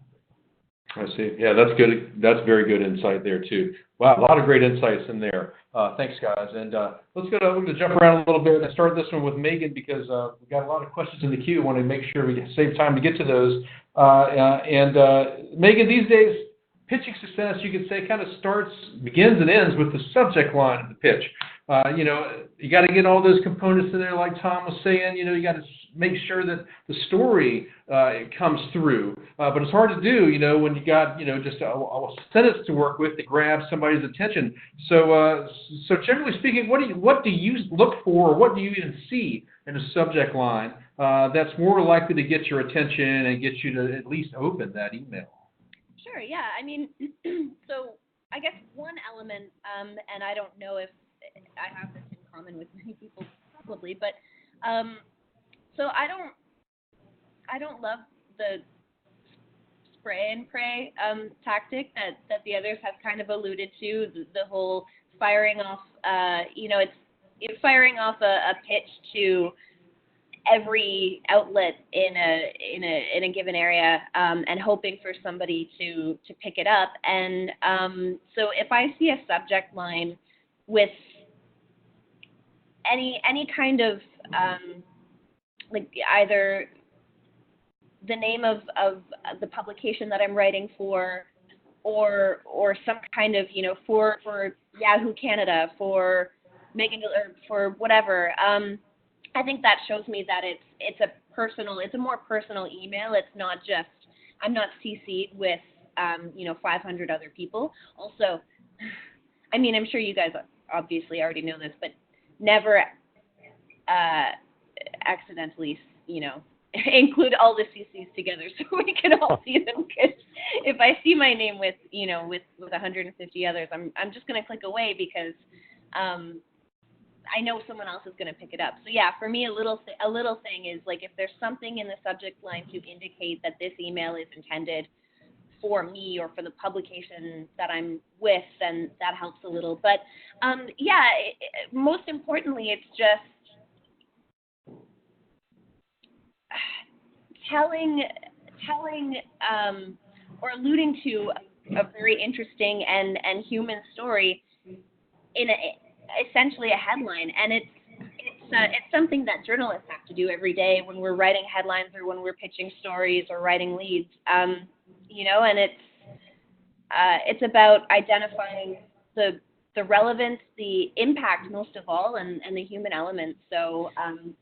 I see. Yeah, that's good. That's very good insight there, too. Wow, a lot of great insights in there. Thanks, guys. And we're going to jump around a little bit and start this one with Megan because we've got a lot of questions in the queue. I want to make sure we save time to get to those. Megan, these days, pitching success, you could say, kind of begins and ends with the subject line of the pitch. You got to get all those components in there, like Tom was saying. You got to make sure that the story comes through. But it's hard to do, when you got, just a sentence to work with to grab somebody's attention. So generally speaking, what do you look for, or what do you even see in a subject line that's more likely to get your attention and get you to at least open that email? Sure, yeah. So I guess one element, and I don't know if I have this in common with many people probably, but so I don't love the spray and pray tactic that the others have kind of alluded to, the whole firing off, it's firing off a pitch to every outlet in a given area and hoping for somebody to pick it up. And so if I see a subject line with any kind of like either the name of the publication that I'm writing for, or some kind of for Yahoo Canada, for Megan, or for whatever. I think that shows me that it's a more personal email. It's not just, I'm not CC'd with 500 other people. Also, I'm sure you guys obviously already know this, but never accidentally include all the CCs together so we can all see them. Because if I see my name with 150 others, I'm just going to click away because I know someone else is going to pick it up. So yeah, for me, a little thing is like if there's something in the subject line to indicate that this email is intended for me or for the publication that I'm with, then that helps a little. But most importantly, it's just telling or alluding to a very interesting and human story in essentially a headline. And it's something that journalists have to do every day when we're writing headlines or when we're pitching stories or writing leads. And it's about identifying the relevance, the impact most of all, and the human element. So,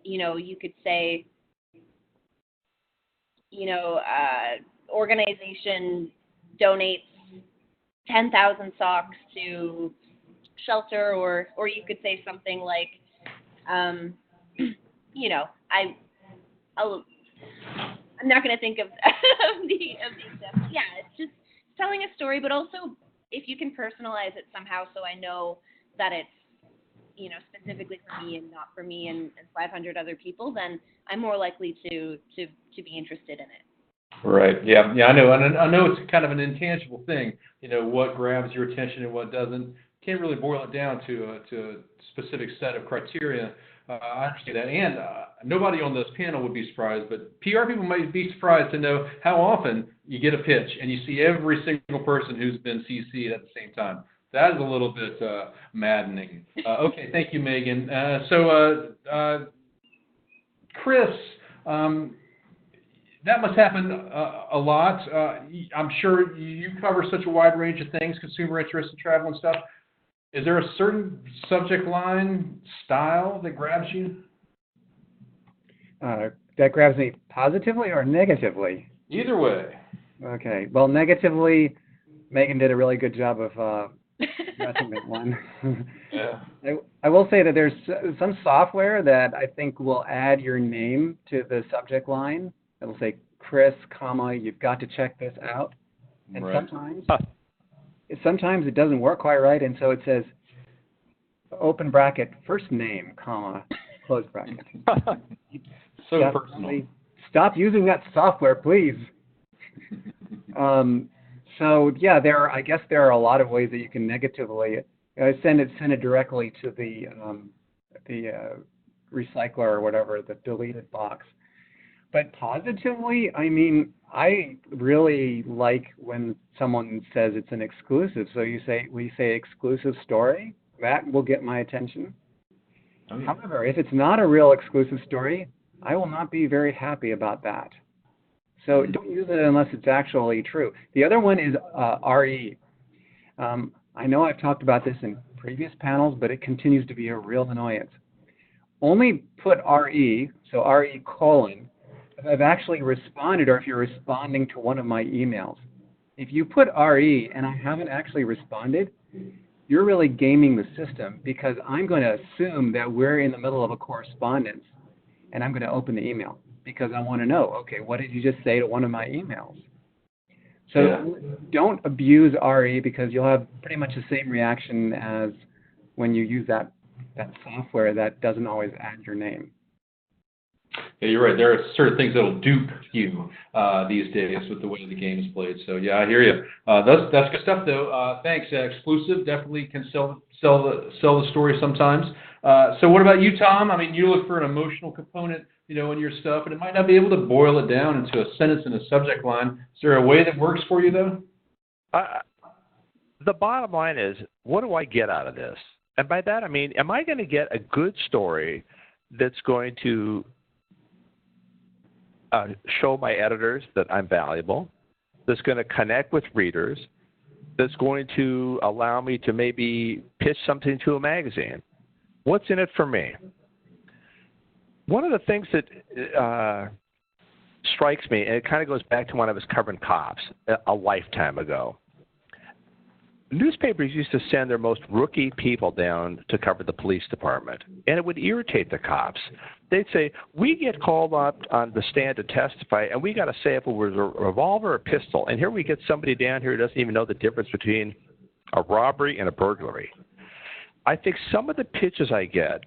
you could say, organization donates 10,000 socks to shelter, or you could say something like, I'm not going to think of the example. Yeah, it's just telling a story, but also if you can personalize it somehow, so I know that it's specifically for me and not for me and 500 other people, then I'm more likely to be interested in it. Right. Yeah. I know. And I know it's kind of an intangible thing. What grabs your attention and what doesn't. Can't really boil it down to a specific set of criteria. I understand that. And nobody on this panel would be surprised, but PR people might be surprised to know how often you get a pitch and you see every single person who's been CC'd at the same time. That is a little bit maddening. Okay, thank you, Megan. Chris, that must happen a lot. I'm sure you cover such a wide range of things, consumer interest and travel and stuff. Is there a certain subject line style that grabs you? That grabs me positively or negatively? Either way. Okay. Well, negatively, Megan did a really good job of matching that one. Yeah. I will say that there's some software that I think will add your name to the subject line. It'll say, Chris, you've got to check this out. And right. Sometimes it doesn't work quite right, and so it says, open bracket, first name, close bracket. So personal. Stop using that software, please. I guess there are a lot of ways that you can negatively send it directly to the recycler or whatever, the deleted box. But positively, I really like when someone says it's an exclusive. So we say exclusive story. That will get my attention. Oh, yeah. However, if it's not a real exclusive story, I will not be very happy about that. So don't use it unless it's actually true. The other one is RE. I know I've talked about this in previous panels, but it continues to be a real annoyance. Only put RE, so RE : if I've actually responded or if you're responding to one of my emails. If you put RE and I haven't actually responded, you're really gaming the system, because I'm going to assume that we're in the middle of a correspondence and I'm going to open the email because I want to know, okay, what did you just say to one of my emails? So Don't abuse RE, because you'll have pretty much the same reaction as when you use that software that doesn't always add your name. Yeah, you're right. There are certain things that'll dupe you these days with the way the game is played. So yeah, I hear you. That's good stuff, though. Thanks. Exclusive definitely can sell the story sometimes. So what about you, Tom? You look for an emotional component, in your stuff, and it might not be able to boil it down into a sentence and a subject line. Is there a way that works for you, though? The bottom line is, what do I get out of this? And by that, am I going to get a good story that's going to show my editors that I'm valuable, that's going to connect with readers, that's going to allow me to maybe pitch something to a magazine? What's in it for me? One of the things that strikes me, and it kind of goes back to when I was covering cops a lifetime ago. Newspapers used to send their most rookie people down to cover the police department, and it would irritate the cops. They'd say, we get called up on the stand to testify, and we got to say if it was a revolver or a pistol, and here we get somebody down here who doesn't even know the difference between a robbery and a burglary. I think some of the pitches I get,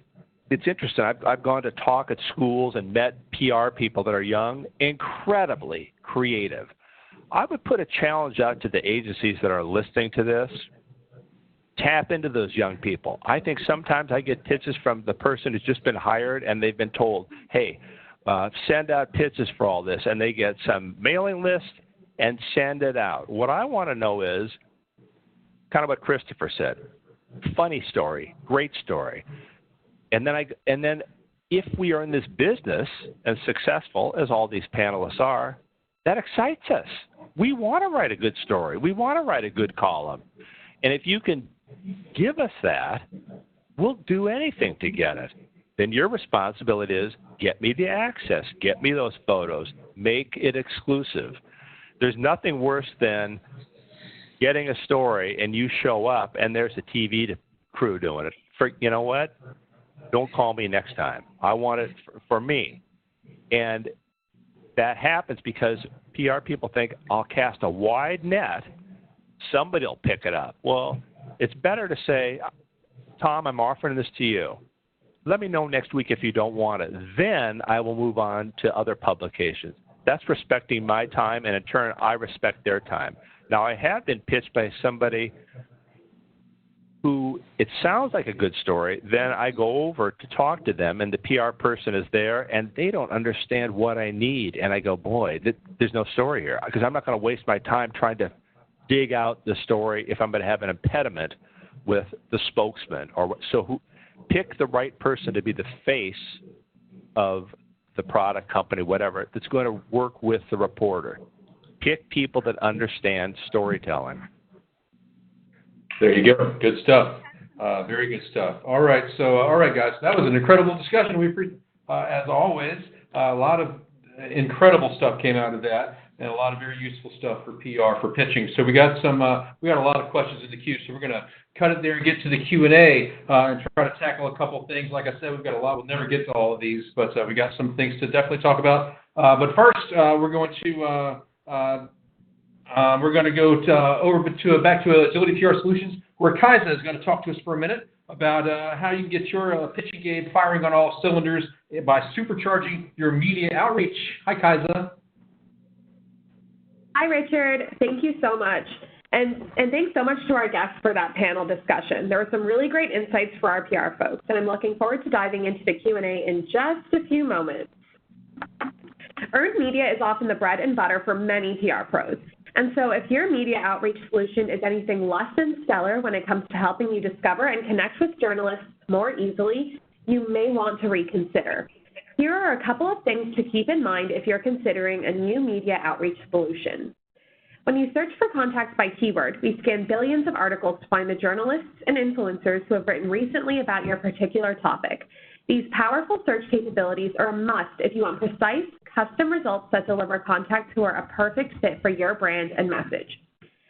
it's interesting. I've gone to talk at schools and met PR people that are young, incredibly creative. I would put a challenge out to the agencies that are listening to this. Tap into those young people. I think sometimes I get pitches from the person who's just been hired and they've been told, hey, send out pitches for all this. And they get some mailing list and send it out. What I want to know is kind of what Christopher said. Funny story, great story. And then if we are in this business and successful, as all these panelists are, that excites us. We want to write a good story. We want to write a good column. And if you can give us that, we'll do anything to get it. then your responsibility is get me the access, get me those photos, make it exclusive. There's nothing worse than getting a story and you show up and there's a TV crew doing it. You know what? Don't call me next time. I want it for me. And that happens because PR people think, I'll cast a wide net, somebody will pick it up. Well, it's better to say, Tom, I'm offering this to you. Let me know next week if you don't want it. Then I will move on to other publications. That's respecting my time, and in turn, I respect their time. Now, I have been pitched by somebody who it sounds like a good story. Then I go over to talk to them, and the PR person is there, and they don't understand what I need. And I go, boy, there's no story here, because I'm not going to waste my time trying to dig out the story if I'm going to have an impediment with the spokesman. Pick the right person to be the face of the product company, whatever, that's going to work with the reporter. Pick people that understand storytelling. There you go. Good stuff. Very good stuff. All right. So, all right, guys, that was an incredible discussion. As always, a lot of incredible stuff came out of that, and a lot of very useful stuff for PR, for pitching. So we got a lot of questions in the queue. So we're going to cut it there and get to the Q&A and try to tackle a couple of things. Like I said, we've got a lot. We'll never get to all of these, but we got some things to definitely talk about. But first, we're going to go back to Agility PR Solutions, where Kaisa is going to talk to us for a minute about how you can get your pitching game firing on all cylinders by supercharging your media outreach. Hi, Kaisa. Hi, Richard. Thank you so much. And thanks so much to our guests for that panel discussion. There were some really great insights for our PR folks, and I'm looking forward to diving into the Q&A in just a few moments. Earned media is often the bread and butter for many PR pros. And so if your media outreach solution is anything less than stellar when it comes to helping you discover and connect with journalists more easily, you may want to reconsider. Here are a couple of things to keep in mind if you're considering a new media outreach solution. When you search for contacts by keyword, we scan billions of articles to find the journalists and influencers who have written recently about your particular topic. These powerful search capabilities are a must if you want precise, custom results that deliver contacts who are a perfect fit for your brand and message.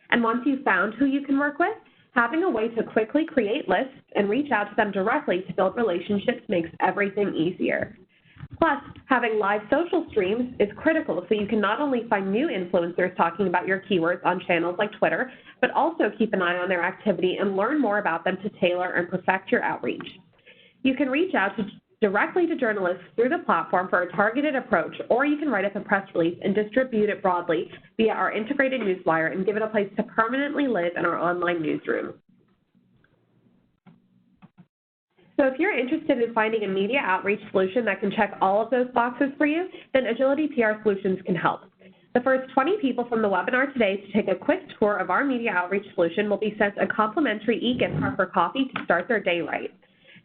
And once you've found who you can work with, having a way to quickly create lists and reach out to them directly to build relationships makes everything easier. Plus, having live social streams is critical so you can not only find new influencers talking about your keywords on channels like Twitter, but also keep an eye on their activity and learn more about them to tailor and perfect your outreach. You can reach out directly to journalists through the platform for a targeted approach, or you can write up a press release and distribute it broadly via our integrated newswire and give it a place to permanently live in our online newsroom. So if you're interested in finding a media outreach solution that can check all of those boxes for you, then Agility PR Solutions can help. The first 20 people from the webinar today to take a quick tour of our media outreach solution will be sent a complimentary e-gift card for coffee to start their day right.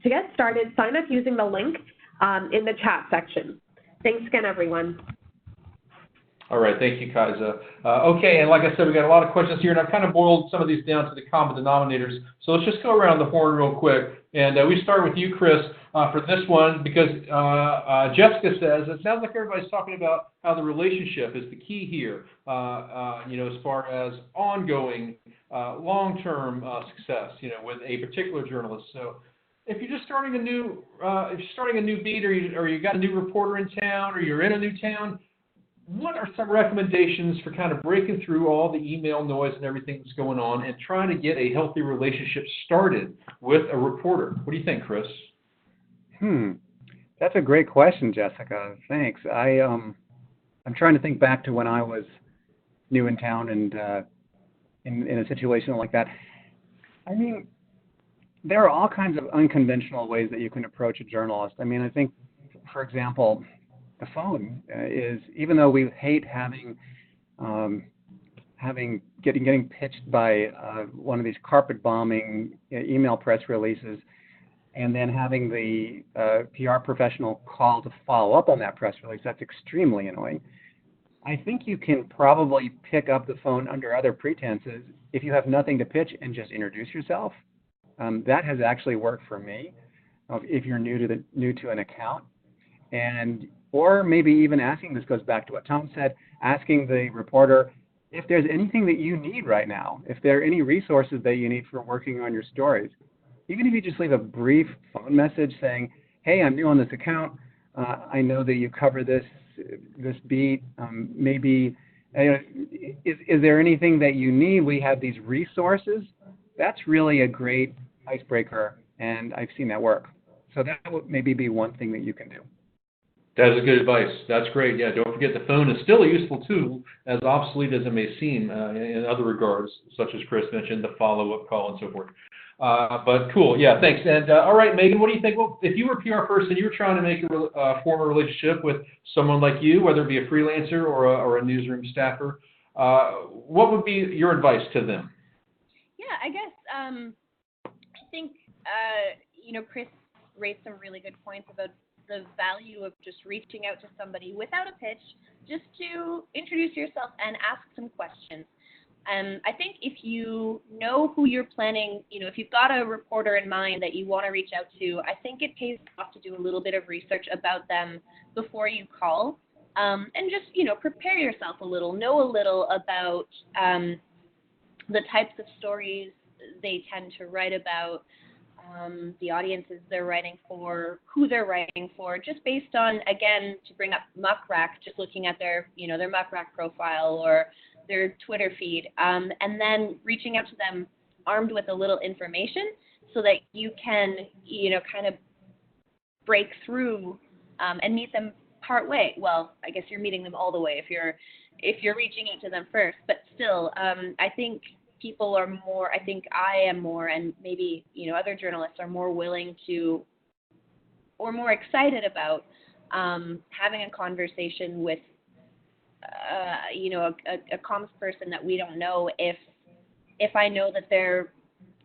To get started, sign up using the link in the chat section. Thanks again, everyone. All right, thank you, Kaisa. Okay, and like I said, we got a lot of questions here, and I've kind of boiled some of these down to the common denominators. So let's just go around the horn real quick. And we start with you, Chris, for this one, because Jessica says, it sounds like everybody's talking about how the relationship is the key here, as far as ongoing, long-term success, with a particular journalist. So if you're just starting a new beat, or you got a new reporter in town, or you're in a new town, what are some recommendations for kind of breaking through all the email noise and everything that's going on and trying to get a healthy relationship started with a reporter? What do you think, Chris? That's a great question, Jessica. Thanks. I'm trying to think back to when I was new in town and in a situation like that. I mean, there are all kinds of unconventional ways that you can approach a journalist. I mean, I think, for example, the phone is, even though we hate getting pitched by one of these carpet bombing email press releases, and then having the PR professional call to follow up on that press release, that's extremely annoying. I think you can probably pick up the phone under other pretenses if you have nothing to pitch and just introduce yourself. That has actually worked for me. if you're new to an account, or maybe even asking, this goes back to what Tom said, asking the reporter if there's anything that you need right now, if there are any resources that you need for working on your stories. Even if you just leave a brief phone message saying, hey, I'm new on this account, I know that you cover this beat, maybe, is there anything that you need? We have these resources. That's really a great icebreaker, and I've seen that work. So that would maybe be one thing that you can do. That is good advice. That's great. Yeah, don't forget the phone is still a useful tool, as obsolete as it may seem in other regards, such as Chris mentioned, the follow-up call and so forth. But cool. Yeah, thanks. And all right, Megan, what do you think? Well, if you were a PR person, you were trying to make form a relationship with someone like you, whether it be a freelancer or a newsroom staffer, what would be your advice to them? Yeah, I guess I think Chris raised some really good points about the value of just reaching out to somebody without a pitch, just to introduce yourself and ask some questions. I think if you know who you're planning, if you've got a reporter in mind that you want to reach out to, I think it pays off to do a little bit of research about them before you call, and just, prepare yourself a little, know a little about the types of stories they tend to write about, the audiences they're writing for, who they're writing for, just based on, again, to bring up Muck Rack, just looking at their Muck Rack profile or their Twitter feed, and then reaching out to them armed with a little information so that you can, kind of break through and meet them part way. Well, I guess you're meeting them all the way if you're reaching out to them first, but still, I think people are more, I think I am more, and maybe, other journalists are more willing to, or more excited about having a conversation with, a comms person that we don't know if I know that they're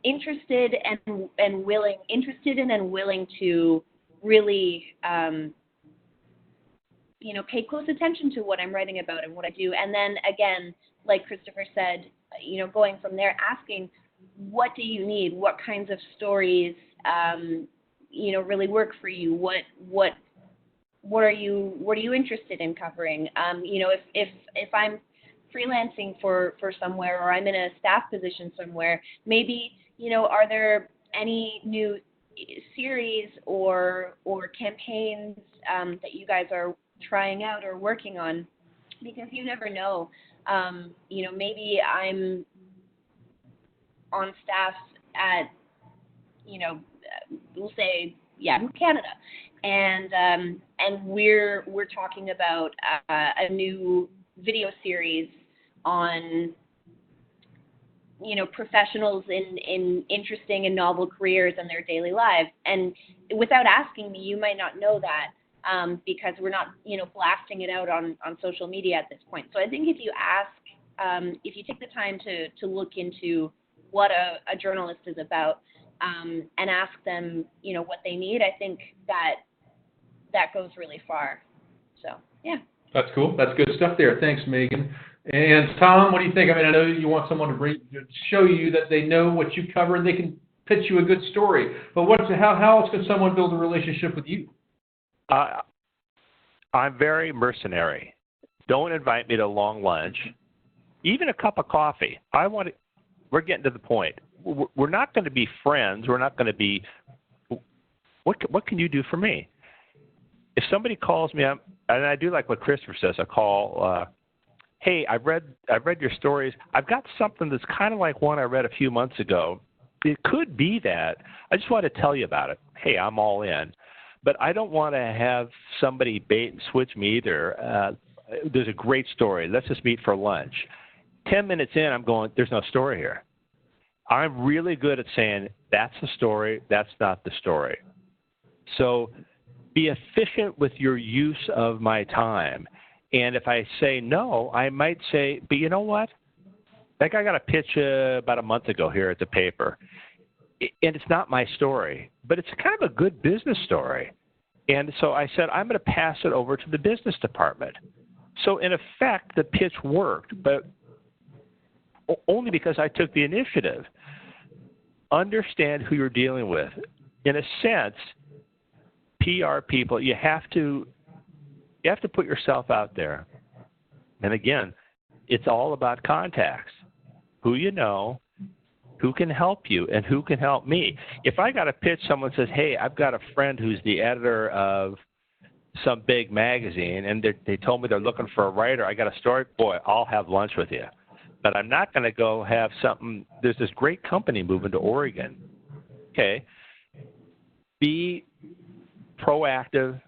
interested and willing to really, pay close attention to what I'm writing about and what I do. And then again, like Christopher said, going from there, asking, what do you need? What kinds of stories, really work for you? What are you interested in covering? If I'm freelancing for somewhere, or I'm in a staff position somewhere, maybe, are there any new series or campaigns that you guys are trying out or working on? Because you never know. Maybe I'm on staff at, we'll say, Canada, and we're talking about a new video series on, professionals in interesting and novel careers and their daily lives. And without asking me, you might not know that. Because we're not, blasting it out on social media at this point. So I think if you ask, if you take the time to look into what a journalist is about, and ask them, what they need, I think that goes really far. So, yeah. That's cool. That's good stuff there. Thanks, Megan. And Tom, what do you think? I mean, I know you want someone to show you that they know what you cover and they can pitch you a good story. But how else can someone build a relationship with you? I'm very mercenary. Don't invite me to a long lunch, even a cup of coffee. We're getting to the point. We're not going to be friends. We're not going to be. What can you do for me? If somebody calls me up, and I do like what Christopher says, I call. Hey, I've read your stories. I've got something that's kind of like one I read a few months ago. It could be that. I just want to tell you about it. Hey, I'm all in. But I don't want to have somebody bait and switch me either. There's a great story. Let's just meet for lunch. 10 minutes in, I'm going, there's no story here. I'm really good at saying, that's the story, that's not the story. So be efficient with your use of my time. And if I say no, I might say, but you know what? That guy got a pitch about a month ago here at the paper. And it's not my story, but it's kind of a good business story. And so I said, I'm going to pass it over to the business department. So in effect, the pitch worked, but only because I took the initiative. Understand who you're dealing with. In a sense, PR people, you have to put yourself out there. And again, it's all about contacts. Who you know, who can help you, and who can help me. If I got a pitch, someone says, hey, I've got a friend who's the editor of some big magazine, and they told me they're looking for a writer. I got a story. Boy, I'll have lunch with you. But I'm not going to go have something. There's this great company moving to Oregon. Okay. Be proactive.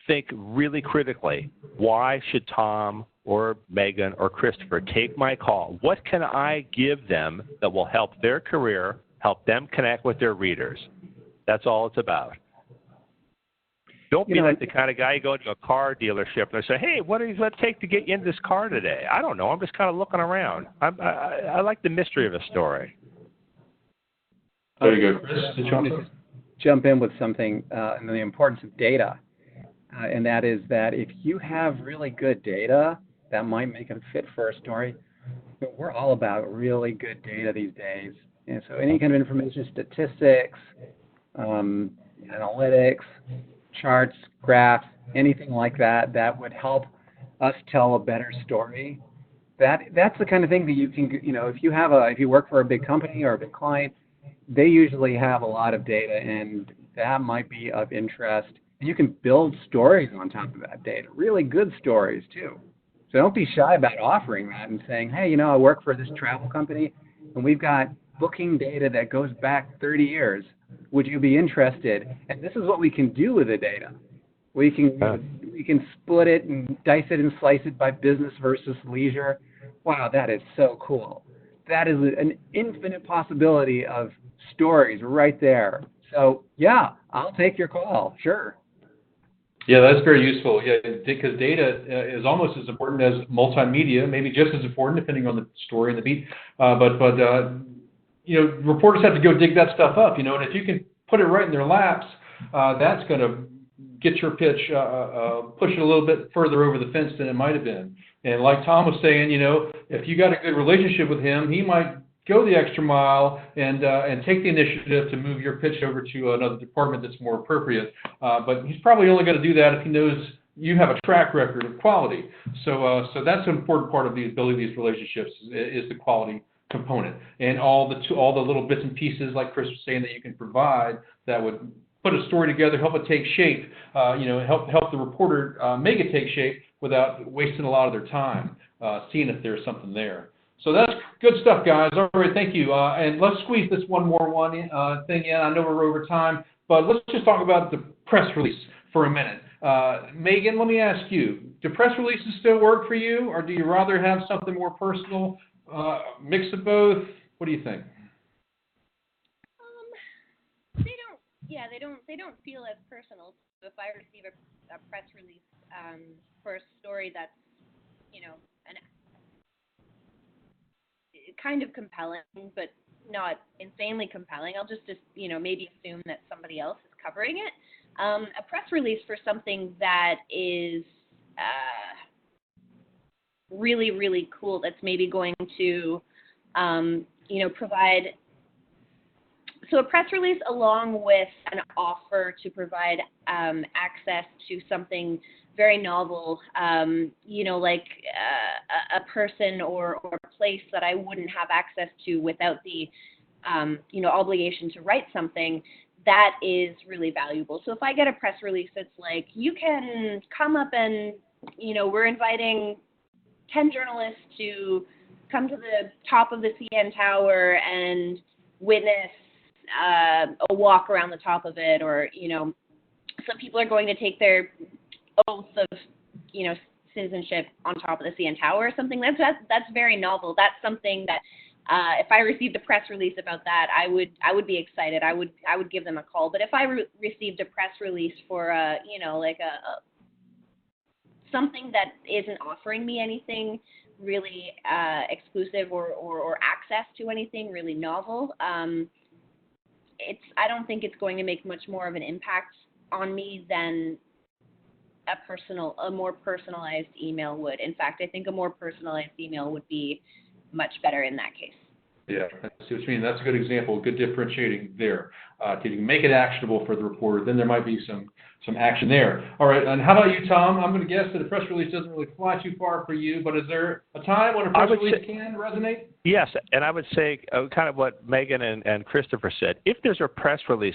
Think really critically. Why should Tom or Megan or Christopher take my call? What can I give them that will help their career, help them connect with their readers? That's all it's about. Don't be like the kind of guy you go into a car dealership and they say, hey, what does it take to get you into this car today? I don't know. I'm just kind of looking around. I like the mystery of a story. There you go, Chris. I want to jump in with something and the importance of data. And that is that if you have really good data, that might make it fit for a story. But we're all about really good data these days. And so any kind of information, statistics, analytics, charts, graphs, anything like that, that would help us tell a better story. That's the kind of thing that you can, if you work for a big company or a big client, they usually have a lot of data, and that might be of interest. And you can build stories on top of that data, really good stories too. So don't be shy about offering that and saying, hey, I work for this travel company, and we've got booking data that goes back 30 years. Would you be interested? And this is what we can do with the data. We can split it and dice it and slice it by business versus leisure. Wow, that is so cool. That is an infinite possibility of stories right there. So, yeah, I'll take your call. Sure. Yeah, that's very useful. Yeah, because data is almost as important as multimedia, maybe just as important, depending on the story and the beat. Reporters have to go dig that stuff up, and if you can put it right in their laps, that's going to get your pitch, push it a little bit further over the fence than it might have been. And like Tom was saying, if you got a good relationship with him, he might go the extra mile and take the initiative to move your pitch over to another department that's more appropriate. But he's probably only going to do that if he knows you have a track record of quality. So that's an important part of building these relationships is the quality component, and all the little bits and pieces, like Chris was saying, that you can provide that would put a story together, help it take shape, help the reporter make it take shape without wasting a lot of their time seeing if there's something there. So that's good stuff, guys. All right, thank you. And let's squeeze this one thing in. I know we're over time, but let's just talk about the press release for a minute. Megan, let me ask you, do press releases still work for you, or do you rather have something more personal, mix of both? What do you think? They don't feel as personal. So if I receive a press release for a story that's, kind of compelling, but not insanely compelling, I'll just maybe assume that somebody else is covering it. A press release for something that is really, really cool, that's maybe going to, provide. So a press release along with an offer to provide access to something very novel, like a person or a place that I wouldn't have access to without the, obligation to write something, that is really valuable. So if I get a press release that's like, you can come up and, we're inviting 10 journalists to come to the top of the CN Tower and witness a walk around the top of it, or, some people are going to take their oath of, citizenship on top of the CN Tower or something. That's very novel. That's something that if I received a press release about that, I would be excited. I would give them a call. But if I received a press release for something that isn't offering me anything really exclusive or access to anything really novel, I don't think it's going to make much more of an impact on me than a more personalized email would. In fact, I think a more personalized email would be much better in that case. Yeah, I see what you mean. That's a good example, good differentiating there. If you can make it actionable for the reporter, then there might be some action there. All right, and how about you, Tom? I'm going to guess that a press release doesn't really fly too far for you, but is there a time when a press release can resonate? Yes, and I would say kind of what Megan and Christopher said. If there's a press release,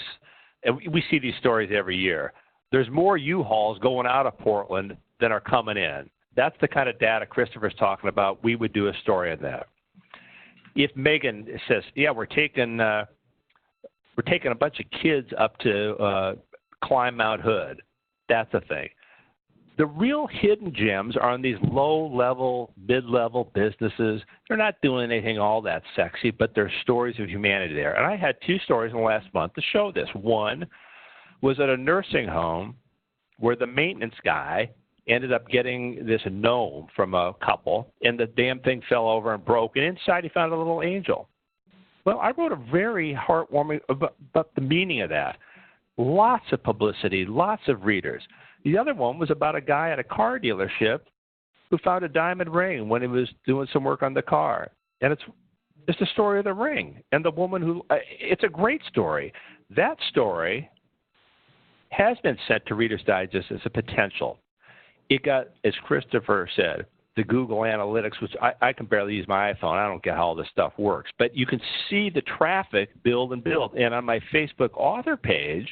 and we see these stories every year, there's more U-Hauls going out of Portland than are coming in. That's the kind of data Christopher's talking about. We would do a story on that. If Megan says, yeah, we're taking a bunch of kids up to climb Mount Hood, that's a thing. The real hidden gems are on these low-level, mid-level businesses. They're not doing anything all that sexy, but there's stories of humanity there. And I had 2 stories in the last month to show this. One was at a nursing home where the maintenance guy ended up getting this gnome from a couple, and the damn thing fell over and broke, and inside he found a little angel. Well, I wrote a very heartwarming about the meaning of that. Lots of publicity, lots of readers. The other one was about a guy at a car dealership who found a diamond ring when he was doing some work on the car. And it's the story of the ring. And the woman who, it's a great story. That story has been sent to Reader's Digest as a potential. It got, as Christopher said, the Google Analytics, which I can barely use my iPhone. I don't get how all this stuff works. But you can see the traffic build and build. And on my Facebook author page,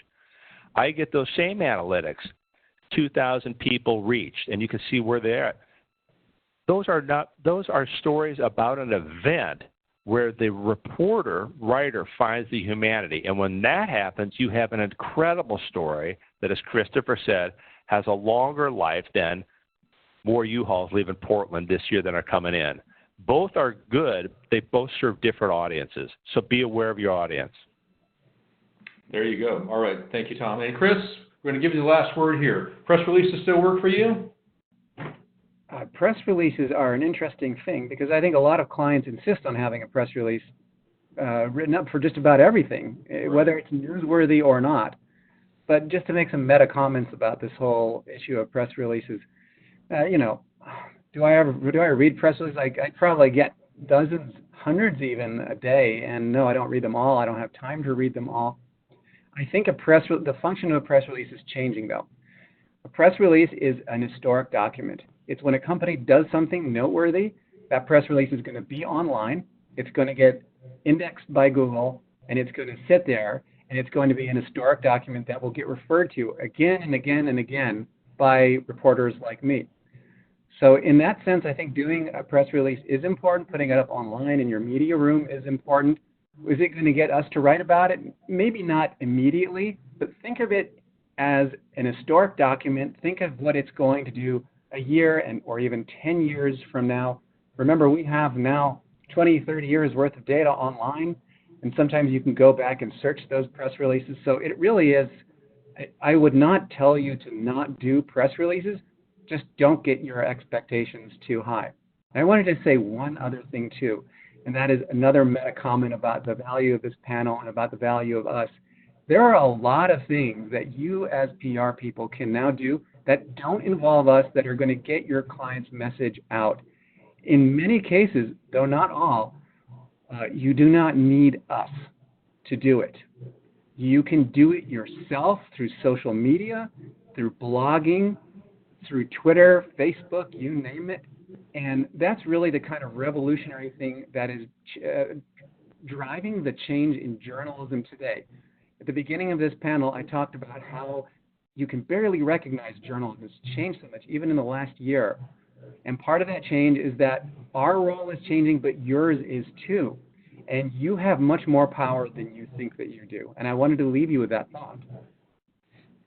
I get those same analytics. 2,000 people reached, and you can see where they're at. Those are stories about an event where the writer finds the humanity. And when that happens, you have an incredible story that, as Christopher said, has a longer life than more U-Hauls leaving Portland this year than are coming in. Both are good. They both serve different audiences. So be aware of your audience. There you go. All right. Thank you, Tom. And Chris, we're going to give you the last word here. Press releases still work for you? Press releases are an interesting thing because I think a lot of clients insist on having a press release written up for just about everything, whether it's newsworthy or not. But just to make some meta comments about this whole issue of press releases, do I read press releases? I probably get dozens, hundreds even a day, and no, I don't read them all. I don't have time to read them all. I think the function of a press release is changing, though. A press release is an historic document. It's when a company does something noteworthy, that press release is going to be online, it's going to get indexed by Google, and it's going to sit there, and it's going to be an historic document that will get referred to again and again and again by reporters like me. So in that sense, I think doing a press release is important. Putting it up online in your media room is important. Is it going to get us to write about it? Maybe not immediately, but think of it as an historic document. Think of what it's going to do a year or even 10 years from now. Remember, we have now 20, 30 years worth of data online, and sometimes you can go back and search those press releases. So it really is, I would not tell you to not do press releases. Just don't get your expectations too high. And I wanted to say one other thing too, and that is another meta comment about the value of this panel and about the value of us. There are a lot of things that you as PR people can now do that don't involve us that are going to get your client's message out. In many cases, though not all, you do not need us to do it. You can do it yourself through social media, through blogging, through Twitter, Facebook, you name it. And that's really the kind of revolutionary thing that is driving the change in journalism today. At the beginning of this panel, I talked about how you can barely recognize journalism. It's changed so much, even in the last year. And part of that change is that our role is changing, but yours is too. And you have much more power than you think that you do. And I wanted to leave you with that thought.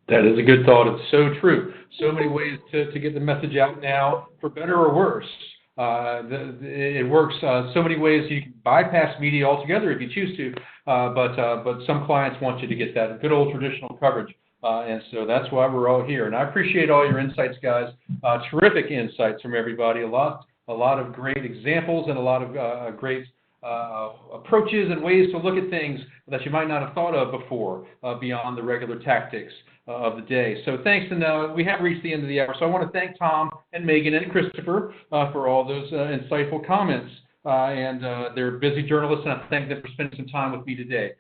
That is a good thought. It's so true. So many ways to get the message out now, for better or worse. It works so many ways. You can bypass media altogether if you choose to, but some clients want you to get that good old traditional coverage. And so that's why we're all here. And I appreciate all your insights, guys. Terrific insights from everybody. A lot of great examples and a lot of great approaches and ways to look at things that you might not have thought of before beyond the regular tactics of the day. So thanks, and we have reached the end of the hour. So I want to thank Tom and Megan and Christopher for all those insightful comments. and they're busy journalists, and I thank them for spending some time with me today.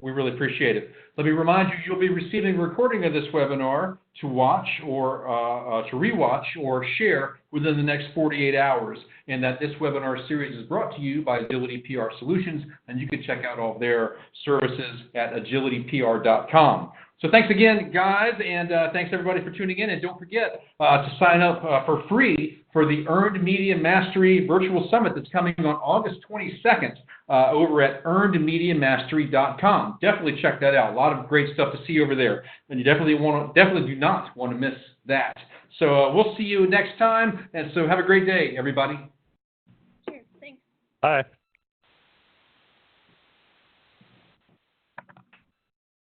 We really appreciate it. Let me remind you, you'll be receiving a recording of this webinar to watch or to rewatch or share within the next 48 hours, and that this webinar series is brought to you by Agility PR Solutions, and you can check out all of their services at agilitypr.com. So thanks again, guys, and thanks everybody for tuning in. And don't forget to sign up for free for the Earned Media Mastery Virtual Summit that's coming on August 22nd over at earnedmediamastery.com. Definitely check that out. A lot of great stuff to see over there, and you definitely do not want to miss that. So we'll see you next time, and so have a great day, everybody. Cheers. Thanks. Bye.